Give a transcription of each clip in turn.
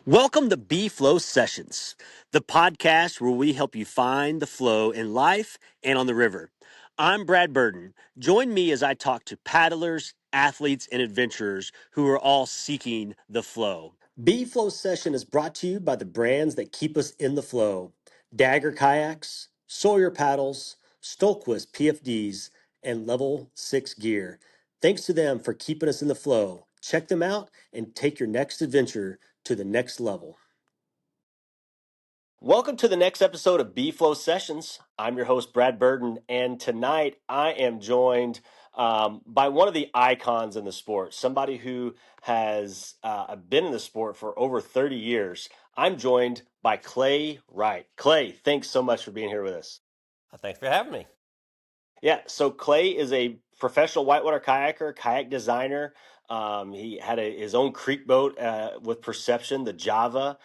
Welcome to B Flow Sessions, the podcast where we help you find the flow in life and on the river. I'm Brad Burden. Join me as I talk to paddlers, athletes, and adventurers who are all seeking the flow. B Flow Session is brought to you by the brands that keep us in the flow: Dagger Kayaks, Sawyer paddles, Stohlquist PFDs, and Level 6 gear. Thanks to them for keeping us in the flow. Check them out and take your next adventure to the next level. Welcome to the next episode of B Flow Sessions. I'm your host, Brad Burden, and tonight I am joined by one of the icons in the sport, somebody who has been in the sport for over 30 years. I'm joined by Clay Wright. Clay, thanks so much for being here with us. Thanks for having me. Yeah, so Clay is a professional whitewater kayaker, kayak designer. He had his own creek boat with Perception, the Java,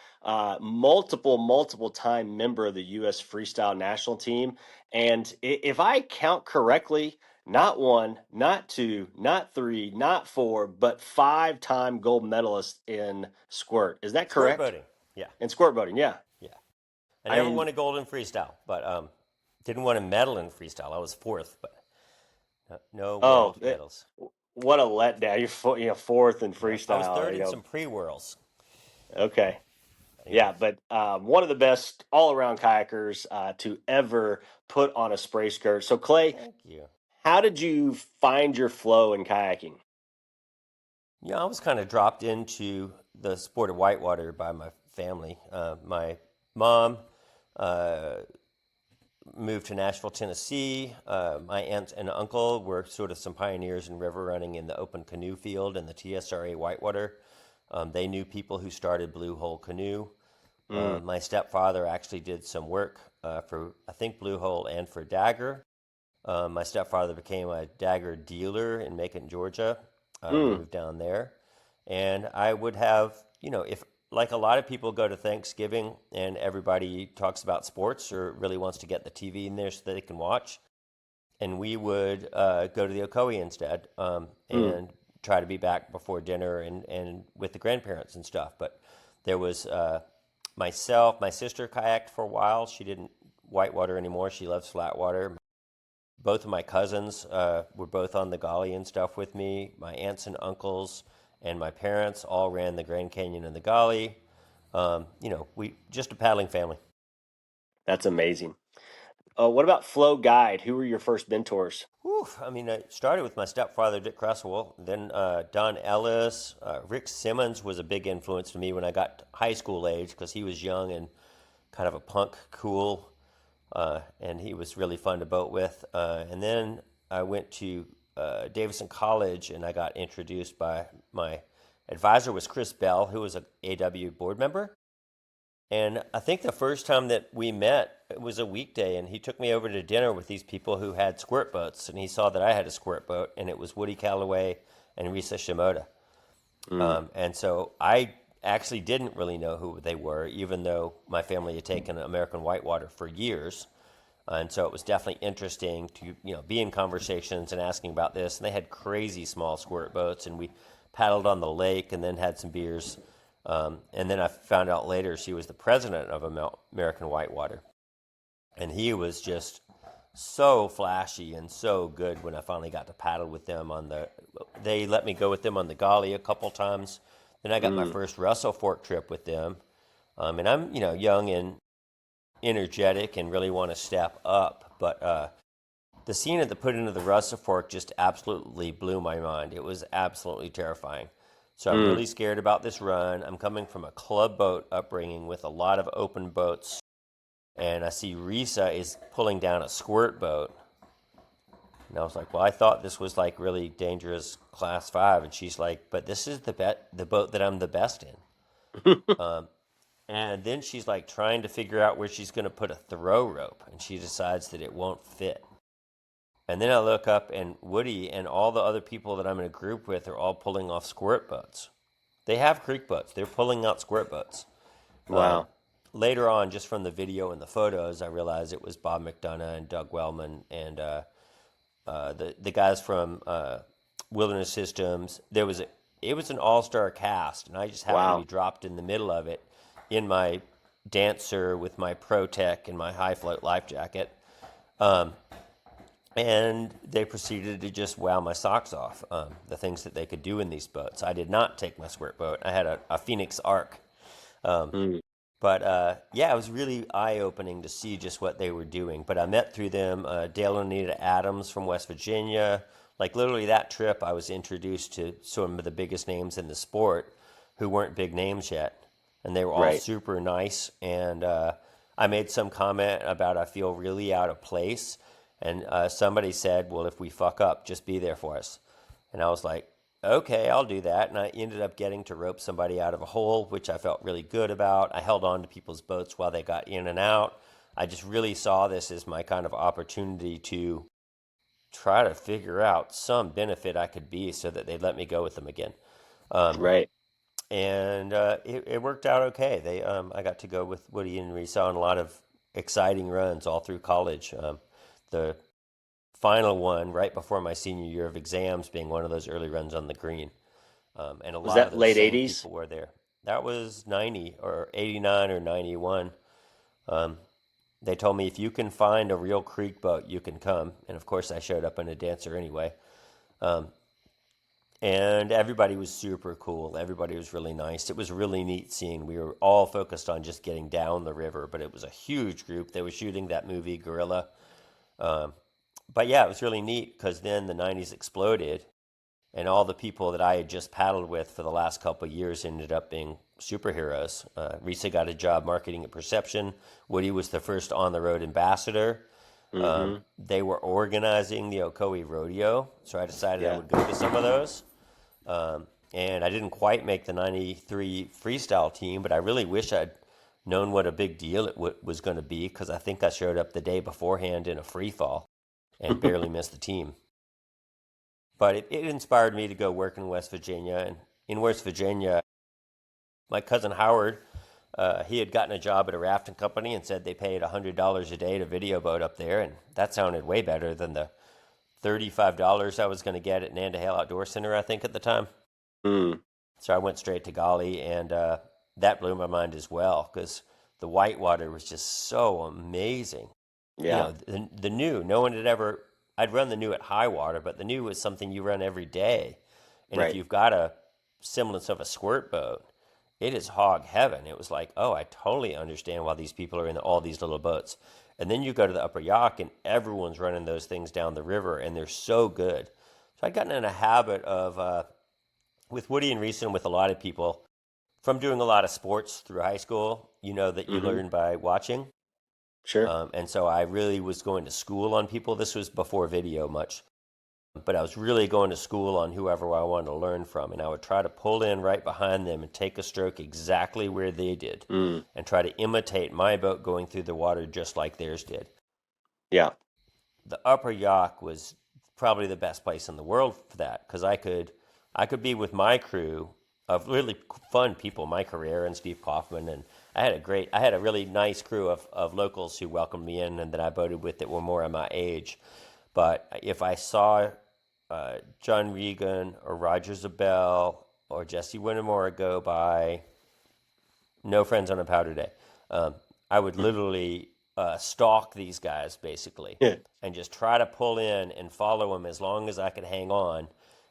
multiple time member of the U.S. Freestyle National Team. And if I count correctly, not one, not two, not three, not four, but 5-time gold medalist in squirt. Is that correct? Squirt boating, yeah. In squirt boating, yeah. Yeah. I never won a gold in freestyle, but didn't win a medal in freestyle. I was fourth, but no world medals. What a letdown! You're fourth in freestyle. I was third in some pre-worlds. Okay. Yeah, but one of the best all-around kayakers to ever put on a spray skirt. So, Clay, thank you. How did you find your flow in kayaking? Yeah, I was kind of dropped into the sport of whitewater by my family. My mom moved to Nashville, Tennessee. My aunt and uncle were sort of some pioneers in river running in the open canoe field and the TSRA whitewater. They knew people who started Blue Hole Canoe. My stepfather actually did some work for, I think, Blue Hole and for Dagger. My stepfather became a Dagger dealer in Macon, Georgia. Moved down there. And I would have, if like a lot of people go to Thanksgiving and everybody talks about sports or really wants to get the TV in there so that they can watch. And we would go to the Ocoee instead and try to be back before dinner and with the grandparents and stuff. But there was myself, my sister kayaked for a while. She didn't whitewater anymore. She loves flatwater. Both of my cousins were both on the Gully and stuff with me. My aunts and uncles and my parents all ran the Grand Canyon and the Gully. We just a paddling family. That's amazing. What about Flow Guide? Who were your first mentors? I started with my stepfather, Dick Cresswell, then Don Ellis. Rick Simmons was a big influence to me when I got to high school age because he was young and kind of a punk cool, and he was really fun to boat with. And then I went to Davidson College, and I got introduced by my advisor was Chris Bell, who was an AW board member. And I think the first time that we met, it was a weekday, and he took me over to dinner with these people who had squirt boats, and he saw that I had a squirt boat, and it was Woody Calloway and Risa Shimoda. And so I actually didn't really know who they were, even though my family had taken American whitewater for years. And so it was definitely interesting to be in conversations and asking about this. And they had crazy small squirt boats, and we paddled on the lake and then had some beers. And then I found out later she was the president of American Whitewater. And he was just so flashy and so good when I finally got to paddle with them they let me go with them on the Gully a couple times. Then I got my first Russell Fork trip with them. And I'm, young and energetic and really want to step up. But the scene at the put into the Russell Fork just absolutely blew my mind. It was absolutely terrifying. So I'm really scared about this run. I'm coming from a club boat upbringing with a lot of open boats. And I see Risa is pulling down a squirt boat. And I was like, well, I thought this was like really dangerous class 5. And she's like, but this is the boat that I'm the best in. And then she's like trying to figure out where she's going to put a throw rope. And she decides that it won't fit. And then I look up, and Woody and all the other people that I'm in a group with are all pulling off squirt boats. They have creek boats. They're pulling out squirt boats. Wow. Later on, just from the video and the photos, I realized it was Bob McDonough and Doug Wellman and the guys from Wilderness Systems. It was an all-star cast, and I just happened to be dropped in the middle of it. in my dancer with my Pro Tech and my high float life jacket. Um, and they proceeded to just wow my socks off. The things that they could do in these boats. I did not take my squirt boat. I had a Phoenix Arc. Um, Mm. but yeah, it was really eye-opening to see just what they were doing. But I met through them Dale and Anita Adams from West Virginia. Like literally that trip, I was introduced to some of the biggest names in the sport who weren't big names yet. And they were all Right. super nice. And I made some comment about I feel really out of place. And somebody said, well, if we fuck up, just be there for us. And I was like, okay, I'll do that. And I ended up getting to rope somebody out of a hole, which I felt really good about. I held on to people's boats while they got in and out. I just really saw this as my kind of opportunity to try to figure out some benefit I could be so that they'd let me go with them again. Um, Right. and it worked out okay. I got to go with Woody and Risa on a lot of exciting runs all through college. The final one right before my senior year of exams being one of those early runs on the green. And a Was lot of that those late same 80s? people were there. That was 90 or 89 or 91. Um, they told me if you can find a real creek boat, you can come. And of course, I showed up in a dancer anyway. Um, and everybody was super cool. Everybody was really nice. It was really neat seeing. We were all focused on just getting down the river, but it was a huge group. They were shooting that movie, Gorilla. Um, but yeah, it was really neat because then the 90s exploded and all the people that I had just paddled with for the last couple of years ended up being superheroes. Risa got a job marketing at Perception. Woody was the first on the road ambassador. Mm-hmm. They were organizing the Ocoee Rodeo, so I decided I Yeah. would go to some of those. And I didn't quite make the 93 freestyle team, but I really wish I'd known what a big deal was going to be because I think I showed up the day beforehand in a free fall and barely missed the team. But it inspired me to go work in West Virginia. And in West Virginia, my cousin Howard, he had gotten a job at a rafting company and said they paid $100 a day to video boat up there. And that sounded way better than the $35 I was going to get at Nandahale Outdoor Center, I think, at the time. Mm. So I went straight to Golly, and that blew my mind as well because the whitewater was just so amazing. You Yeah. know, the new, no one had ever, I'd run the new at high water, but the new was something you run every day. And if Right. you've got a semblance of a squirt boat, it is hog heaven. It was like, oh, I totally understand why these people are in all these little boats. And then you go to the upper Yak, and everyone's running those things down the river, and they're so good. So I'd gotten in a habit of, with Woody and Reese and with a lot of people, from doing a lot of sports through high school, you know that you Mm-hmm. learn by watching. Sure. And so I really was going to school on people. This was before video much, but I was really going to school on whoever I wanted to learn from. And I would try to pull in right behind them and take a stroke exactly where they did Mm. and try to imitate my boat going through the water just like theirs did. Yeah. The upper Yak was probably the best place in the world for that because I could be with my crew of really fun people, Mike Herrera and Steve Kaufman, and I had a really nice crew of locals who welcomed me in and that I boated with that were more of my age. But if I saw John Regan or Roger Zabel or Jesse Winnemore go by, no friends on a powder day. I would literally stalk these guys basically Yeah. and just try to pull in and follow them as long as I could hang on.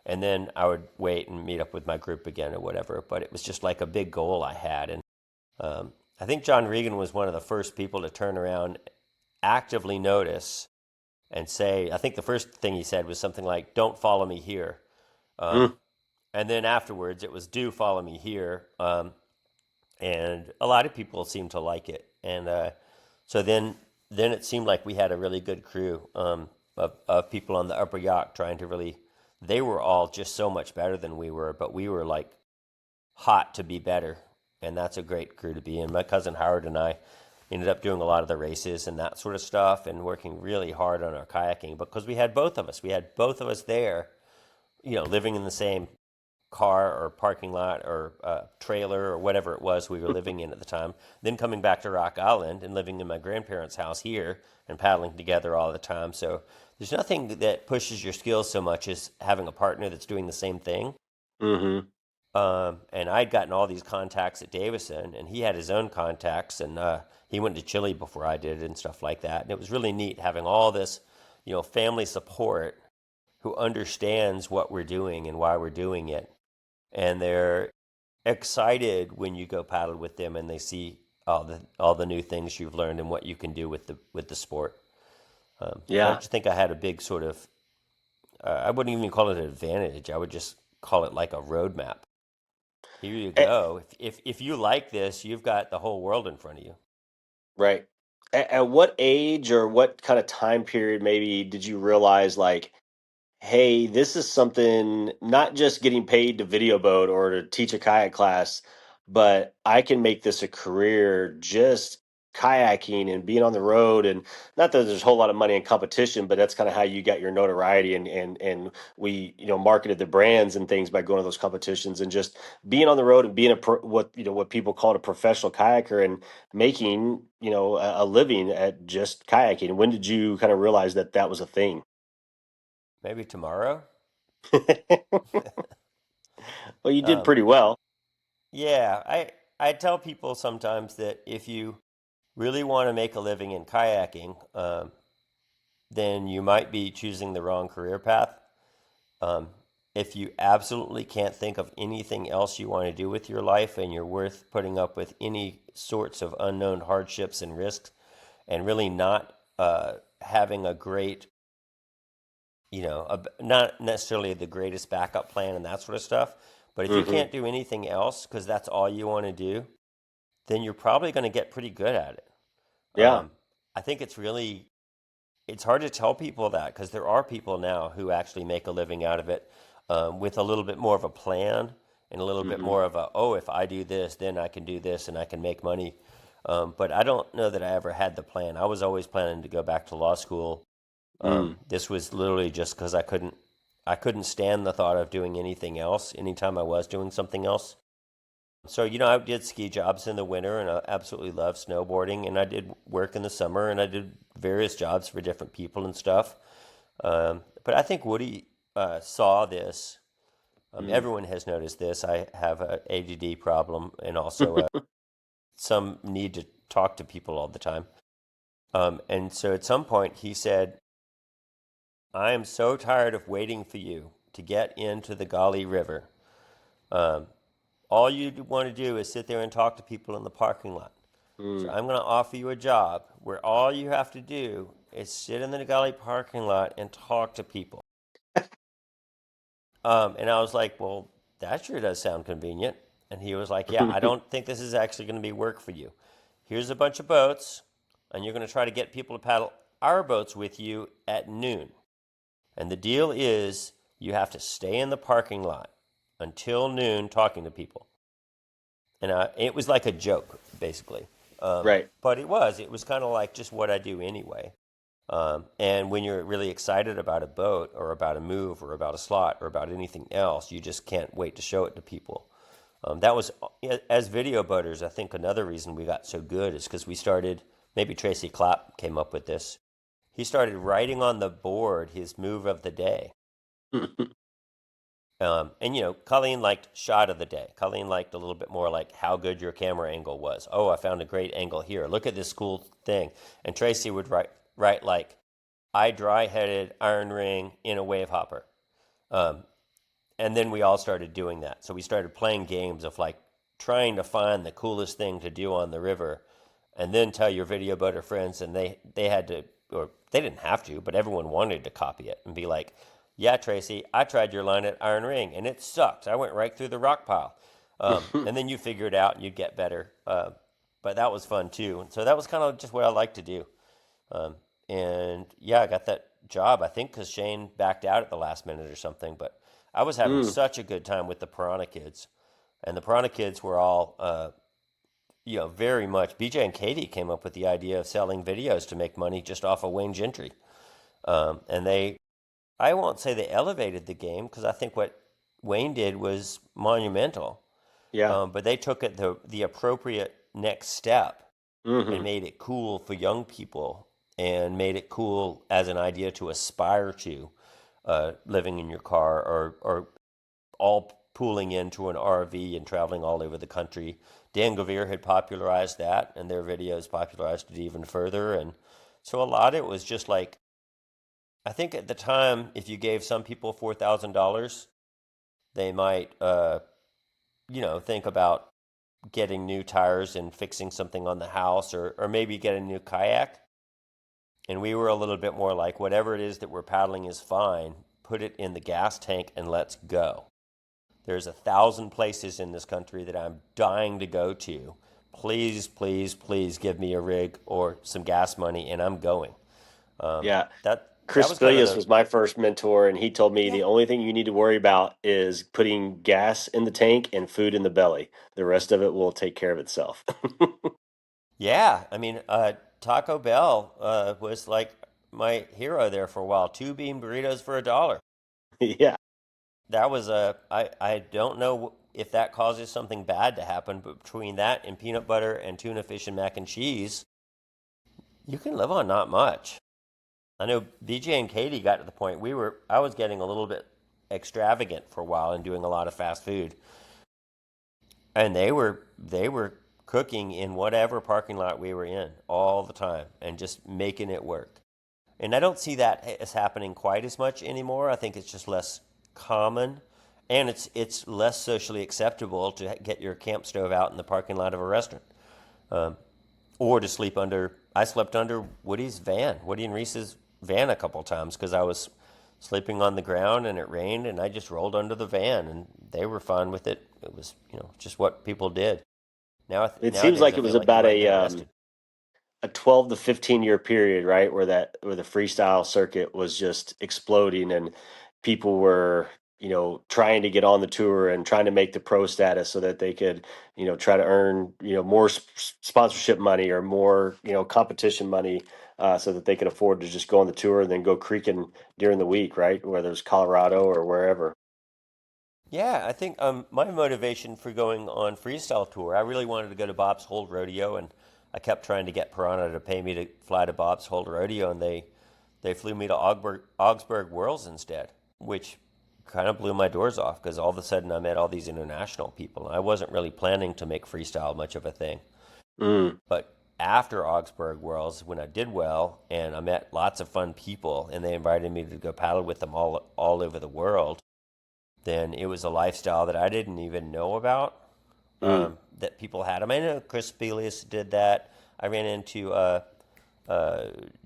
And then I would wait and meet up with my group again or whatever. But it was just like a big goal I had. And I think John Regan was one of the first people to turn around, actively notice, and say, I think the first thing he said was something like, don't follow me here. Um, Mm. and then afterwards, it was, do follow me here. And a lot of people seemed to like it. And so then it seemed like we had a really good crew of people on the upper yacht trying to really, they were all just so much better than we were, but we were like hot to be better. And that's a great crew to be in. My cousin Howard and I ended up doing a lot of the races and that sort of stuff and working really hard on our kayaking because we had both of us. We had both of us there, you know, living in the same car or parking lot or trailer or whatever it was we were living in at the time. Then coming back to Rock Island and living in my grandparents' house here and paddling together all the time. So there's nothing that pushes your skills so much as having a partner that's doing the same thing. Mm-hmm. And I'd gotten all these contacts at Davison, and he had his own contacts, and he went to Chile before I did and stuff like that. And it was really neat having all this, family support who understands what we're doing and why we're doing it. And they're excited when you go paddle with them and they see all the new things you've learned and what you can do with the sport. So I Yeah. just think I had a big sort of I wouldn't even call it an advantage. I would just call it like a roadmap. Here you Eh, go. If you like this, you've got the whole world in front of you. right. At what age or what kind of time period maybe did you realize like, hey, this is something not just getting paid to video boat or to teach a kayak class, but I can make this a career just kayaking and being on the road. And not that there's a whole lot of money in competition, but that's kind of how you got your notoriety and we, marketed the brands and things by going to those competitions and just being on the road and being what people call a professional kayaker and making, a living at just kayaking. When did you kind of realize that that was a thing? Maybe tomorrow. Well, you did Um, pretty well. yeah, I tell people sometimes that if you really want to make a living in kayaking, then you might be choosing the wrong career path. Um, if you absolutely can't think of anything else you want to do with your life and you're worth putting up with any sorts of unknown hardships and risks and really not having a great, not necessarily the greatest backup plan and that sort of stuff, but if you Hmm. can't do anything else because that's all you want to do, then you're probably going to get pretty good at it. Yeah. I think it's hard to tell people that because there are people now who actually make a living out of it with a little bit more of a plan and a little bit Hmm. more of a, oh, if I do this, then I can do this and I can make money. But I don't know that I ever had the plan. I was always planning to go back to law school. Mm. This was literally just because I couldn't stand the thought of doing anything else anytime I was doing something else. So, I did ski jobs in the winter and I absolutely loved snowboarding. And I did work in the summer and I did various jobs for different people and stuff. But I think Woody saw this. Mm. Everyone has noticed this. I have a ADD problem and also some need to talk to people all the time. And so at some point he said, I am so tired of waiting for you to get into the Golly River. Um, all you want to do is sit there and talk to people in the parking lot. So Mm. I'm going to offer you a job where all you have to do is sit in the Galley parking lot and talk to people. And I was like, well, that sure does sound convenient. And he was like, yeah, I don't think this is actually going to be work for you. Here's a bunch of boats, and you're going to try to get people to paddle our boats with you at noon. And the deal is you have to stay in the parking lot until noon talking to people. And it was like a joke, basically. Right. But it was kind of like just what I do anyway. And when you're really excited about a boat or about a move or about a slot or about anything else, you just can't wait to show it to people. That was, as video boaters, I think another reason we got so good is because we started, maybe Tracy Clapp came up with this. He started writing on the board his move of the day. And Colleen liked shot of the day. Colleen liked a little bit more like how good your camera angle was. Oh, I found a great angle here. Look at this cool thing. And Tracy would write like, I dry headed iron ring in a wave hopper. Um, and then we all started doing that. So we started playing games of like trying to find the coolest thing to do on the river, and then tell your video boater friends, and they had to, or they didn't have to, but everyone wanted to copy it and be like, "Yeah, Tracy, I tried your line at Iron Ring, and it sucked. I went right through the rock pile." And then you figure it out, and you get better. But that was fun too. And so that was kind of just what I like to do. Um, and yeah, I got that job, I think, because Shane backed out at the last minute or something. But I was having Mm. such a good time with the Piranha Kids. And the Piranha Kids were all, very much. BJ and Katie came up with the idea of selling videos to make money just off of Wayne Gentry. And I won't say they elevated the game because I think what Wayne did was monumental. Yeah. But they took it the appropriate next step and Hmm. made it cool for young people and made it cool as an idea to aspire to living in your car or all pooling into an RV and traveling all over the country. Dan Gavir had popularized that, and their videos popularized it even further. And so a lot of it was just like, I think at the time, if you gave some people $4,000, they might, think about getting new tires and fixing something on the house, or maybe get a new kayak. And we were a little bit more like, whatever it is that we're paddling is fine. Put it in the gas tank and let's go. There's 1,000 places in this country that I'm dying to go to. Please, please, please give me a rig or some gas money, and I'm going. Yeah. That Chris was kind of Bilius was my first mentor, and he told me yeah. the only thing you need to worry about is putting gas in the tank and food in the belly. The rest of it will take care of itself. Yeah, I mean, Taco Bell was like my hero there for a while. Two bean burritos for $1. Yeah. That was I don't know if that causes something bad to happen, but between that and peanut butter and tuna fish and mac and cheese, you can live on not much. I know BJ and Katie got to the point I was getting a little bit extravagant for a while and doing a lot of fast food. And they were cooking in whatever parking lot we were in all the time and just making it work. And I don't see that as happening quite as much anymore. I think it's just less common, and it's less socially acceptable to get your camp stove out in the parking lot of a restaurant, or to sleep under. I slept under Woody and Reese's van a couple times because I was sleeping on the ground and it rained, and I just rolled under the van, and they were fine with it. It was just what people did. It seems Nowadays, like I it was feel like you about might get arrested. a 12 to 15 year period, right, where the freestyle circuit was just exploding, and people were, trying to get on the tour and trying to make the pro status so that they could, try to earn, more sponsorship money or more, competition money, so that they could afford to just go on the tour and then go creeking during the week, right? Whether it's Colorado or wherever. Yeah, I think my motivation for going on freestyle tour, I really wanted to go to Bob's Hold Rodeo, and I kept trying to get Piranha to pay me to fly to Bob's Hold Rodeo, and they flew me to Augsburg Worlds instead, which kind of blew my doors off because all of a sudden I met all these international people. I wasn't really planning to make freestyle much of a thing. Mm, But after Augsburg Worlds, when I did well and I met lots of fun people and they invited me to go paddle with them all over the world, then it was a lifestyle that I didn't even know about, mm, that people had. I mean, I know Chris Bilius did that. I ran into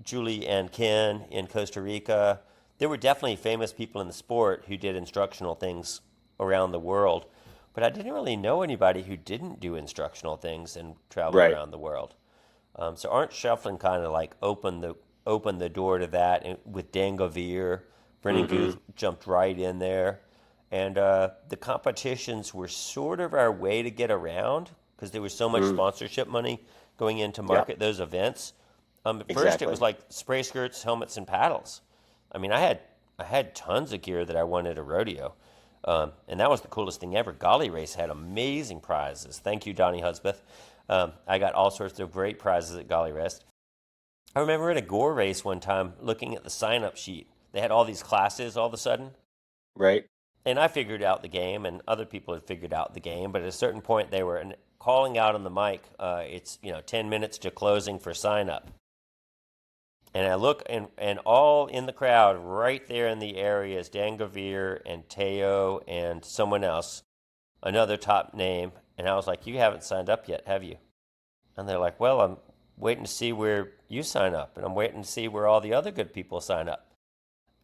Julie and Ken in Costa Rica. There were definitely famous people in the sport who did instructional things around the world, but I didn't really know anybody who didn't do instructional things and travel right. around the world. So Arndt Shufflin kind of like opened the door to that, and with Dan Gavir. Brennan Hmm. Guth jumped right in there. And the competitions were sort of our way to get around because there was so much Mm, sponsorship money going in to yeah, market those events. At first, it exactly. was like spray skirts, helmets, and paddles. I mean, I had tons of gear that I won at a rodeo, and that was the coolest thing ever. Golly Race had amazing prizes. Thank you, Donnie Husbeth. I got all sorts of great prizes at Golly Race. I remember at a Gore race one time looking at the sign-up sheet. They had all these classes all of a sudden, Right. and I figured out the game, and other people had figured out the game. But at a certain point, they were calling out on the mic, "It's 10 minutes to closing for sign up." And I look, and all in the crowd, right there in the area, is Dan Gavir and Teo and someone else, another top name. And I was like, "You haven't signed up yet, have you?" And they're like, "Well, I'm waiting to see where you sign up, and I'm waiting to see where all the other good people sign up."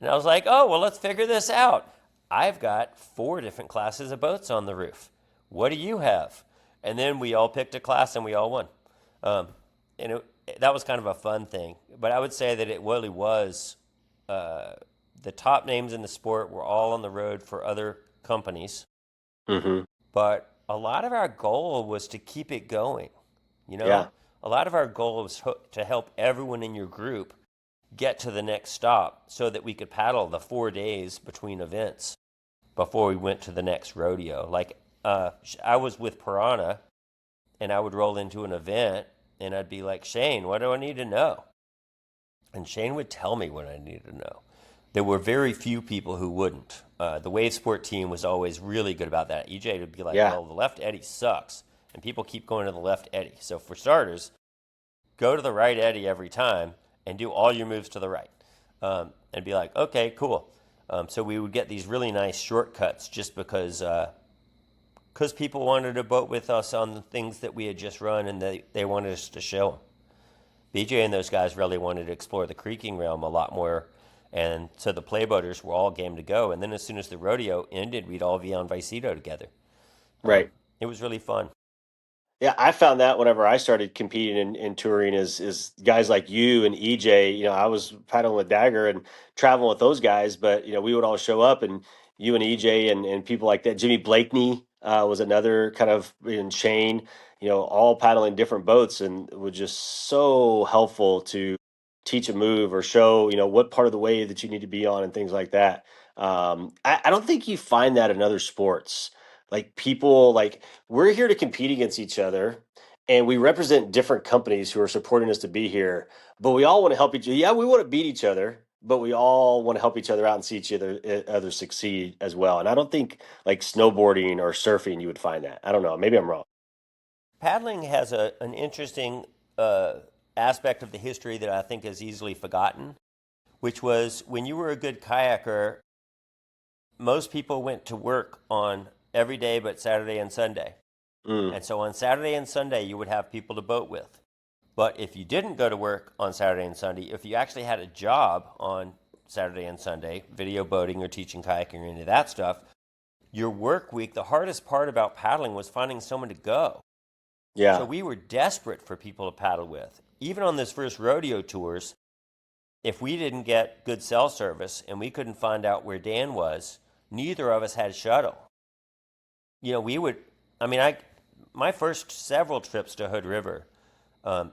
And I was like, "Oh, well, let's figure this out. I've got 4 different classes of boats on the roof. What do you have?" And then we all picked a class and we all won. Um, that was kind of a fun thing. But I would say that it really was, the top names in the sport were all on the road for other companies. Hmm. But a lot of our goal was to keep it going. You know, Yeah. a lot of our goal was to help everyone in your group get to the next stop so that we could paddle the 4 days between events before we went to the next rodeo. Like, I was with Piranha, and I would roll into an event, and I'd be like, "Shane, what do I need to know?" And Shane would tell me what I needed to know. there were very few people who wouldn't. The wave sport team was always really good about that. EJ would be like, Yeah. well, the left eddy sucks, and people keep going to the left eddy. So for starters, go to the right eddy every time and do all your moves to the right. And be like, okay, cool. So we would get these really nice shortcuts just because people wanted to boat with us on the things that we had just run, and they wanted us to show them. BJ and those guys really wanted to explore the creeking realm a lot more, and so the playboaters were all game to go. And then as soon as the rodeo ended, we'd all be on Vicedo together. Right. It was really fun. Yeah, I found that whenever I started competing in touring is guys like you and EJ, I was paddling with Dagger and traveling with those guys, but we would all show up and you and EJ and people like that. Jimmy Blakeney was another kind of in Shane, all paddling different boats and was just so helpful to teach a move or show, what part of the wave that you need to be on and things like that. I don't think you find that in other sports. Like people like we're here to compete against each other and we represent different companies who are supporting us to be here, but we all want to help each other. Yeah, we want to beat each other, but we all want to help each other out and see each other succeed as well. And I don't think like snowboarding or surfing you would find that. I don't know. Maybe I'm wrong. Paddling has an interesting aspect of the history that I think is easily forgotten, which was when you were a good kayaker, most people went to work on every day but Saturday and Sunday. Mm, And so on Saturday and Sunday, you would have people to boat with. But if you didn't go to work on Saturday and Sunday, if you actually had a job on Saturday and Sunday, video boating or teaching kayaking or any of that stuff, your work week, the hardest part about paddling was finding someone to go. So yeah. we were desperate for people to paddle with. Even on this first rodeo tours, if we didn't get good cell service and we couldn't find out where Dan was, neither of us had shuttle. We would, my first several trips to Hood River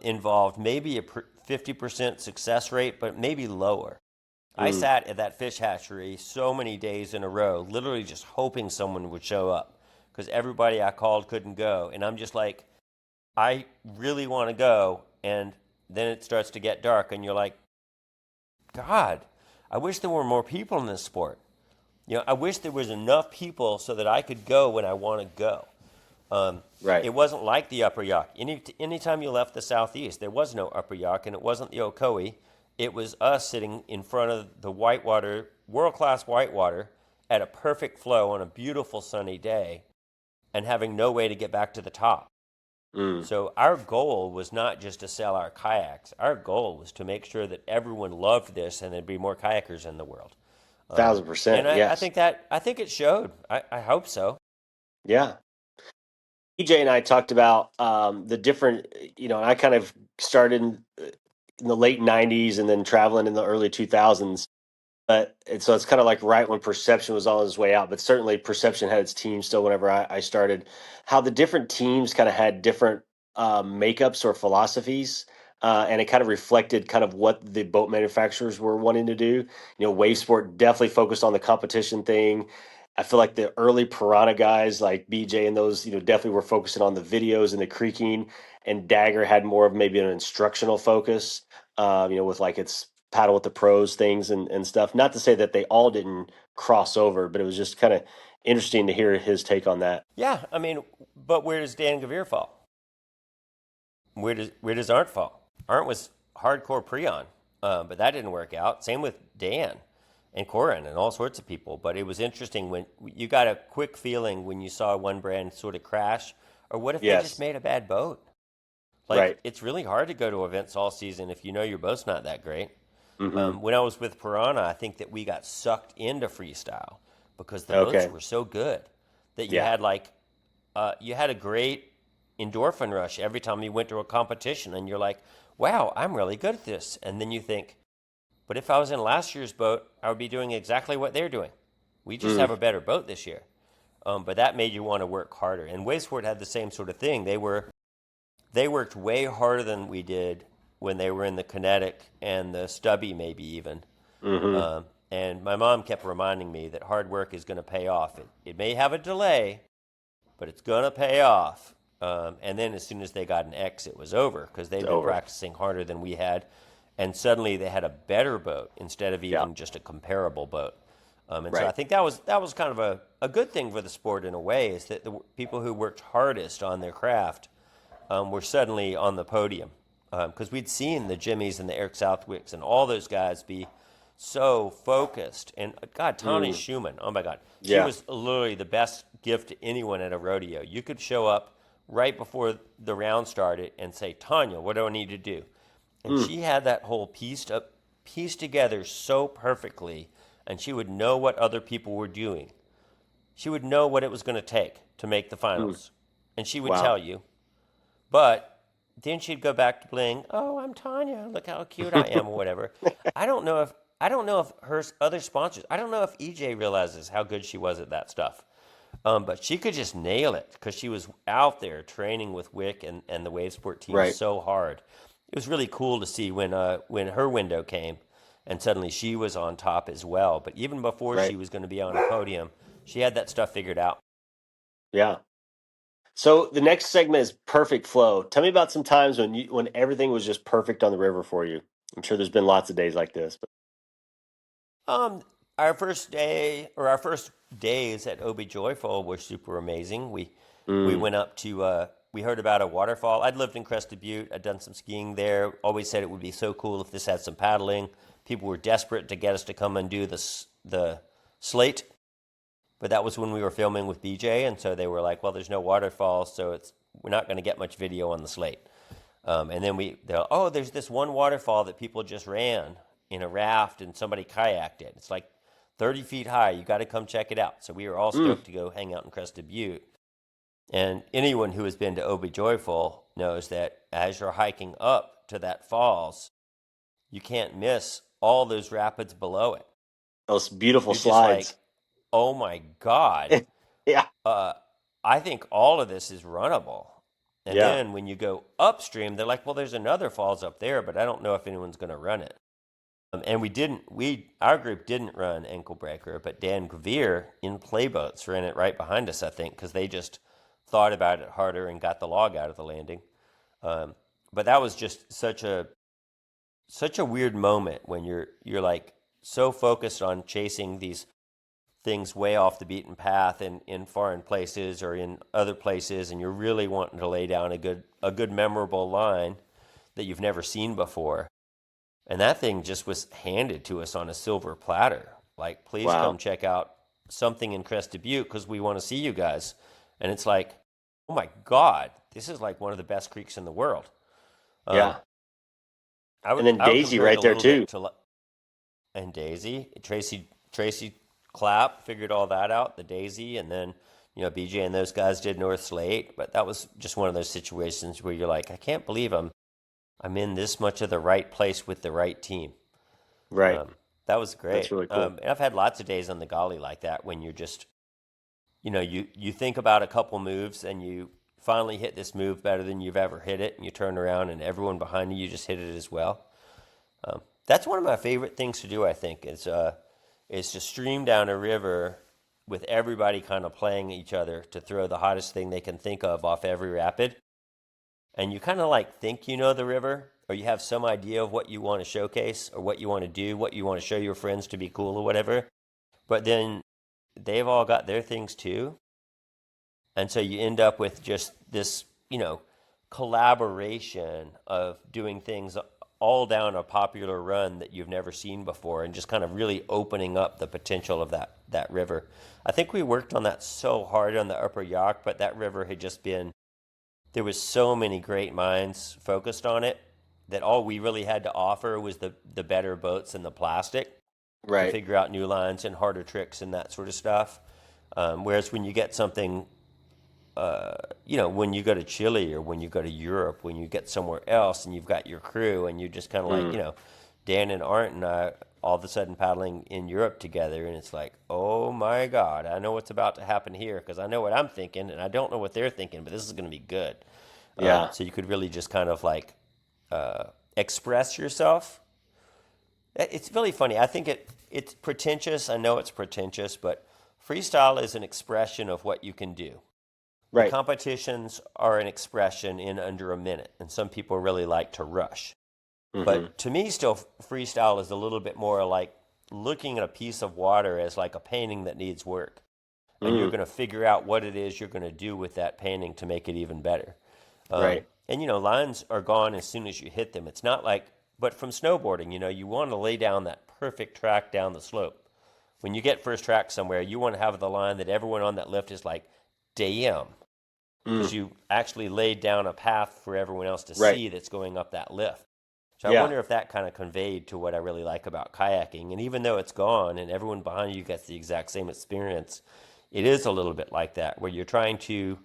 involved maybe a 50% success rate, but maybe lower. I Mm, sat at that fish hatchery so many days in a row, literally just hoping someone would show up because everybody I called couldn't go. And I'm just like, I really want to go. And then it starts to get dark, and you're like, God, I wish there were more people in this sport. I wish there was enough people so that I could go when I want to go. right. It wasn't like the Upper Yacht. Anytime you left the Southeast, there was no Upper Yacht, and it wasn't the Ocoee. It was us sitting in front of the whitewater, world-class whitewater, at a perfect flow on a beautiful sunny day, and having no way to get back to the top. Mm, So our goal was not just to sell our kayaks. Our goal was to make sure that everyone loved this and there'd be more kayakers in the world. And 1000%. Yes. I think it showed. I hope so. Yeah. EJ and I talked about the different, and I kind of started in the late 90s and then traveling in the early 2000s. But so it's kind of like right when perception was on its way out, but certainly perception had its team still whenever I started. How the different teams kind of had different makeups or philosophies, and it kind of reflected kind of what the boat manufacturers were wanting to do. Wave Sport definitely focused on the competition thing. I feel like the early Piranha guys like BJ and those, definitely were focusing on the videos and the creaking, and Dagger had more of maybe an instructional focus, with like its paddle with the pros things and stuff. Not to say that they all didn't cross over, but it was just kind of interesting to hear his take on that. Yeah, but where does Dan Gavir fall? Where does Arndt fall? Arndt was hardcore Prion, but that didn't work out. Same with Dan and Corin and all sorts of people. But it was interesting when you got a quick feeling when you saw one brand sort of crash, or what if they just Yes. made a bad boat? Like, Right. it's really hard to go to events all season if you know your boat's not that great. Hmm. When I was with Piranha, I think that we got sucked into freestyle because the boats Okay. were so good that Yeah. you had a great endorphin rush every time you went to a competition, and you're like, wow, I'm really good at this. And then you think, but if I was in last year's boat, I would be doing exactly what they're doing. We just Mm. have a better boat this year. But that made you want to work harder. And Wavesport had the same sort of thing. They worked way harder than we did when they were in the Kinetic and the Stubby, maybe even. Hmm. And my mom kept reminding me that hard work is going to pay off. It may have a delay, but it's going to pay off. And then as soon as they got an X, it was over because they'd It's been over. practicing harder than we had. and suddenly they had a better boat instead of Yeah. even just a comparable boat. And so I Right. think that was kind of a good thing for the sport in a way, is that the people who worked hardest on their craft were suddenly on the podium, because we'd seen the Jimmies and the Eric Southwicks and all those guys be so focused. And God, Tawny Mm. Schumann, oh my God, she Yeah. was literally the best gift to anyone at a rodeo. You could show up right before the round started and say, Tanya, what do I need to do? And Mm. she had that whole pieced together so perfectly, and she would know what other people were doing. She would know what it was going to take to make the Mm. finals, and she would Wow. tell you. But then she'd go back to playing, oh, I'm Tanya, look how cute I am, or whatever. I don't know if her other sponsors, I don't know if EJ realizes how good she was at that stuff. But she could just nail it because she was out there training with Wick and the Wave Sport team Right. so hard. It was really cool to see when her window came and suddenly she was on top as well. But even before Right. she was going to be on a podium, she had that stuff figured out. Yeah. So the next segment is perfect flow. Tell me about some times when everything was just perfect on the river for you. I'm sure there's been lots of days like this. But Um, our first day or our first days at OB Joyful were super amazing. We mm, went up to we heard about a waterfall. I'd lived in Crested Butte. I'd done some skiing there. Always said it would be so cool if this had some paddling. People were desperate to get us to come and do the slate, but that was when we were filming with BJ, and so they were like, "Well, there's no waterfall, so we're not going to get much video on the slate." And then there's this one waterfall that people just ran in a raft and somebody kayaked it. It's like 30 feet high. You got to come check it out. So we were all mm, stoked to go hang out in Crested Butte. And anyone who has been to OB Joyful knows that as you're hiking up to that falls, you can't miss all those rapids below it. those beautiful You're just like, slides. oh my God, Yeah. uh, I think all of this is runnable. And Yeah. then when you go upstream, they're like, well, there's another falls up there, but I don't know if anyone's going to run it. And our group didn't run Ankle Breaker, but Dan Gavir in playboats ran it right behind us, I think, because they just thought about it harder and got the log out of the landing. But that was just such a weird moment when you're like so focused on chasing these things way off the beaten path in foreign places or in other places, and you're really wanting to lay down a good memorable line that you've never seen before. And that thing just was handed to us on a silver platter. Like, please come Wow. check out something in Crested Butte because we want to see you guys. And it's like, oh my God, this is like one of the best creeks in the world. Um, Yeah. I And would then I would Daisy compare it right a there little too. bit to and Daisy. Tracy Clapp figured all that out, the Daisy, and then BJ and those guys did North Slate. But that was just one of those situations where you're like, I can't believe I'm in this much of the right place with the right team. Right. That was That's great. really cool. And I've had lots of days on the Golly like that when you're just, you think about a couple moves and you finally hit this move better than you've ever hit it, and you turn around and everyone behind you just hit it as well. That's one of my favorite things to do, I think, is to stream down a river with everybody kind of playing each other to throw the hottest thing they can think of off every rapid. And you kind of like think you know the river, or you have some idea of what you want to showcase or what you want to do, what you want to show your friends to be cool or whatever. But then they've all got their things too. And so you end up with just this, collaboration of doing things all down a popular run that you've never seen before, and just kind of really opening up the potential of that river. I think we worked on that so hard on the Upper Yacht, but that river had just been, there was so many great minds focused on it that all we really had to offer was the better boats and the plastic to Right. figure out new lines and harder tricks and that sort of stuff. Whereas when you get something, when you go to Chile or when you go to Europe, when you get somewhere else and you've got your crew and you just kind of like, Dan and Arndt and I all of a sudden paddling in Europe together, and it's like, oh my God, I know what's about to happen here because I know what I'm thinking and I don't know what they're thinking, but this is going to be good. Yeah. So you could really just kind of like express yourself. It's really funny. I think it's pretentious. I know it's pretentious, but freestyle is an expression of what you can do. The Right. competitions are an expression in under a minute, and some people really like to rush. Mm-hmm. But to me, still freestyle is a little bit more like looking at a piece of water as like a painting that needs work, and you're Mm, going to figure out what it is you're going to do with that painting to make it even better. right. And lines are gone as soon as you hit them. It's not like, but from snowboarding, you want to lay down that perfect track down the slope. When you get first track somewhere, you want to have the line that everyone on that lift is like, damn, Mm, because you actually laid down a path for everyone else to right. see that's going up that lift. So I Yeah. wonder if that kind of conveyed to what I really like about kayaking. And even though it's gone and everyone behind you gets the exact same experience, it is a little bit like that, where you're trying to,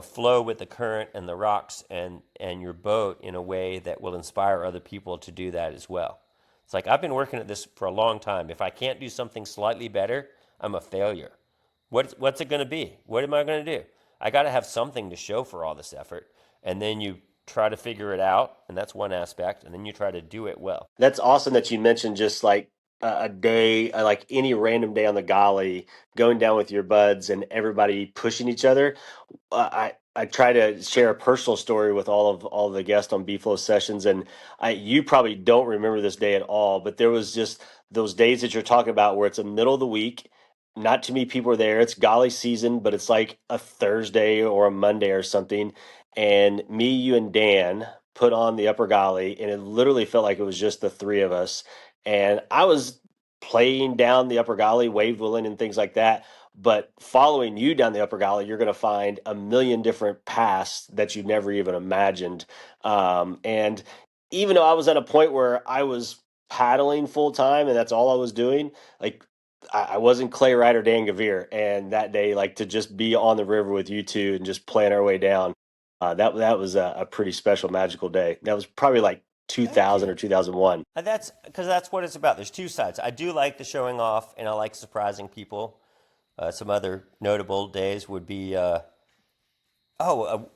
flow with the current and the rocks and your boat in a way that will inspire other people to do that as well. It's like I've been working at this for a long time. If I can't do something slightly better, I'm a failure. What's it going to be? What am I going to do? I got to have something to show for all this effort. And then you try to figure it out, and that's one aspect, and then you try to do it well. That's awesome that you mentioned just like a day, like any random day on the golly, going down with your buds and everybody pushing each other. I try to share a personal story with all of the guests on B-Flow sessions, and you probably don't remember this day at all, but there was just those days that you're talking about where it's the middle of the week, not too many people are there. It's golly season, but it's like a Thursday or a Monday or something, and me, you, and Dan put on the upper golly, and it literally felt like it was just the three of us, and I was playing down the upper golly, wave wheeling, and things like that. But following you down the upper golly, you're going to find a million different paths that you never even imagined. And even though I was at a point where I was paddling full time and that's all I was doing, like I wasn't Clay Wright or Dan Gavir. And that day, like to just be on the river with you two and just playing our way down, that was a pretty special, magical day. That was probably like Thank 2000 or you. 2001. That's because that's what it's about. There's two sides. I do like the showing off, and I like surprising people. Some other notable days would be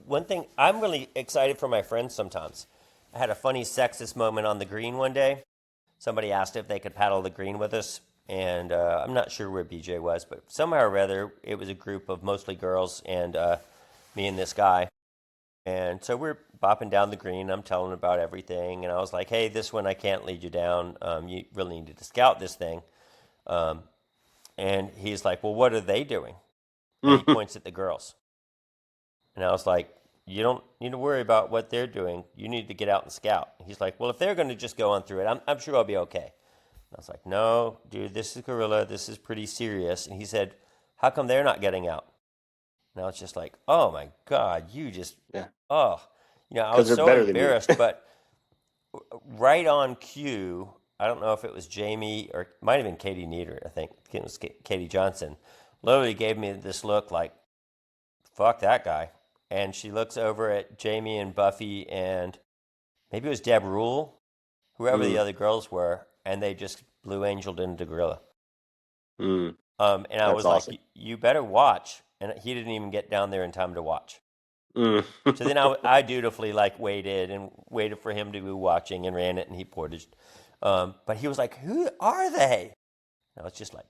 one thing. I'm really excited for my friends sometimes. I had a funny sexist moment on the green one day. Somebody asked if they could paddle the green with us, and I'm not sure where BJ was, but somehow or other, it was a group of mostly girls and me and this guy. And so we're bopping down the green. I'm telling about everything, and I was like, "Hey, this one I can't lead you down. You really need to scout this thing." Um, and he's like, "Well, what are they doing?" And he points at the girls. And I was like, "You don't need to worry about what they're doing. You need to get out and scout." And he's like, "Well, if they're going to just go on through it, I'm sure I'll be okay." And I was like, "No, dude, this is gorilla. This is pretty serious." And he said, "How come they're not getting out?" And I was just like, "Oh my God, you just, Yeah, oh." I because was they're so better than you. embarrassed, but right on cue, I don't know if it was Jamie or it might have been Katie Nieder, I think. It was Katie Johnson. Literally gave me this look like, fuck that guy. And she looks over at Jamie and Buffy and maybe it was Deb Rule, whoever the Mm, other girls were, and they just blue angeled into Gorilla. mm, And I that's was like, awesome. You better watch. And he didn't even get down there in time to watch. Mm. So then I dutifully like waited and waited for him to be watching and ran it and he portaged. But he was like, "Who are they?" And I was just like,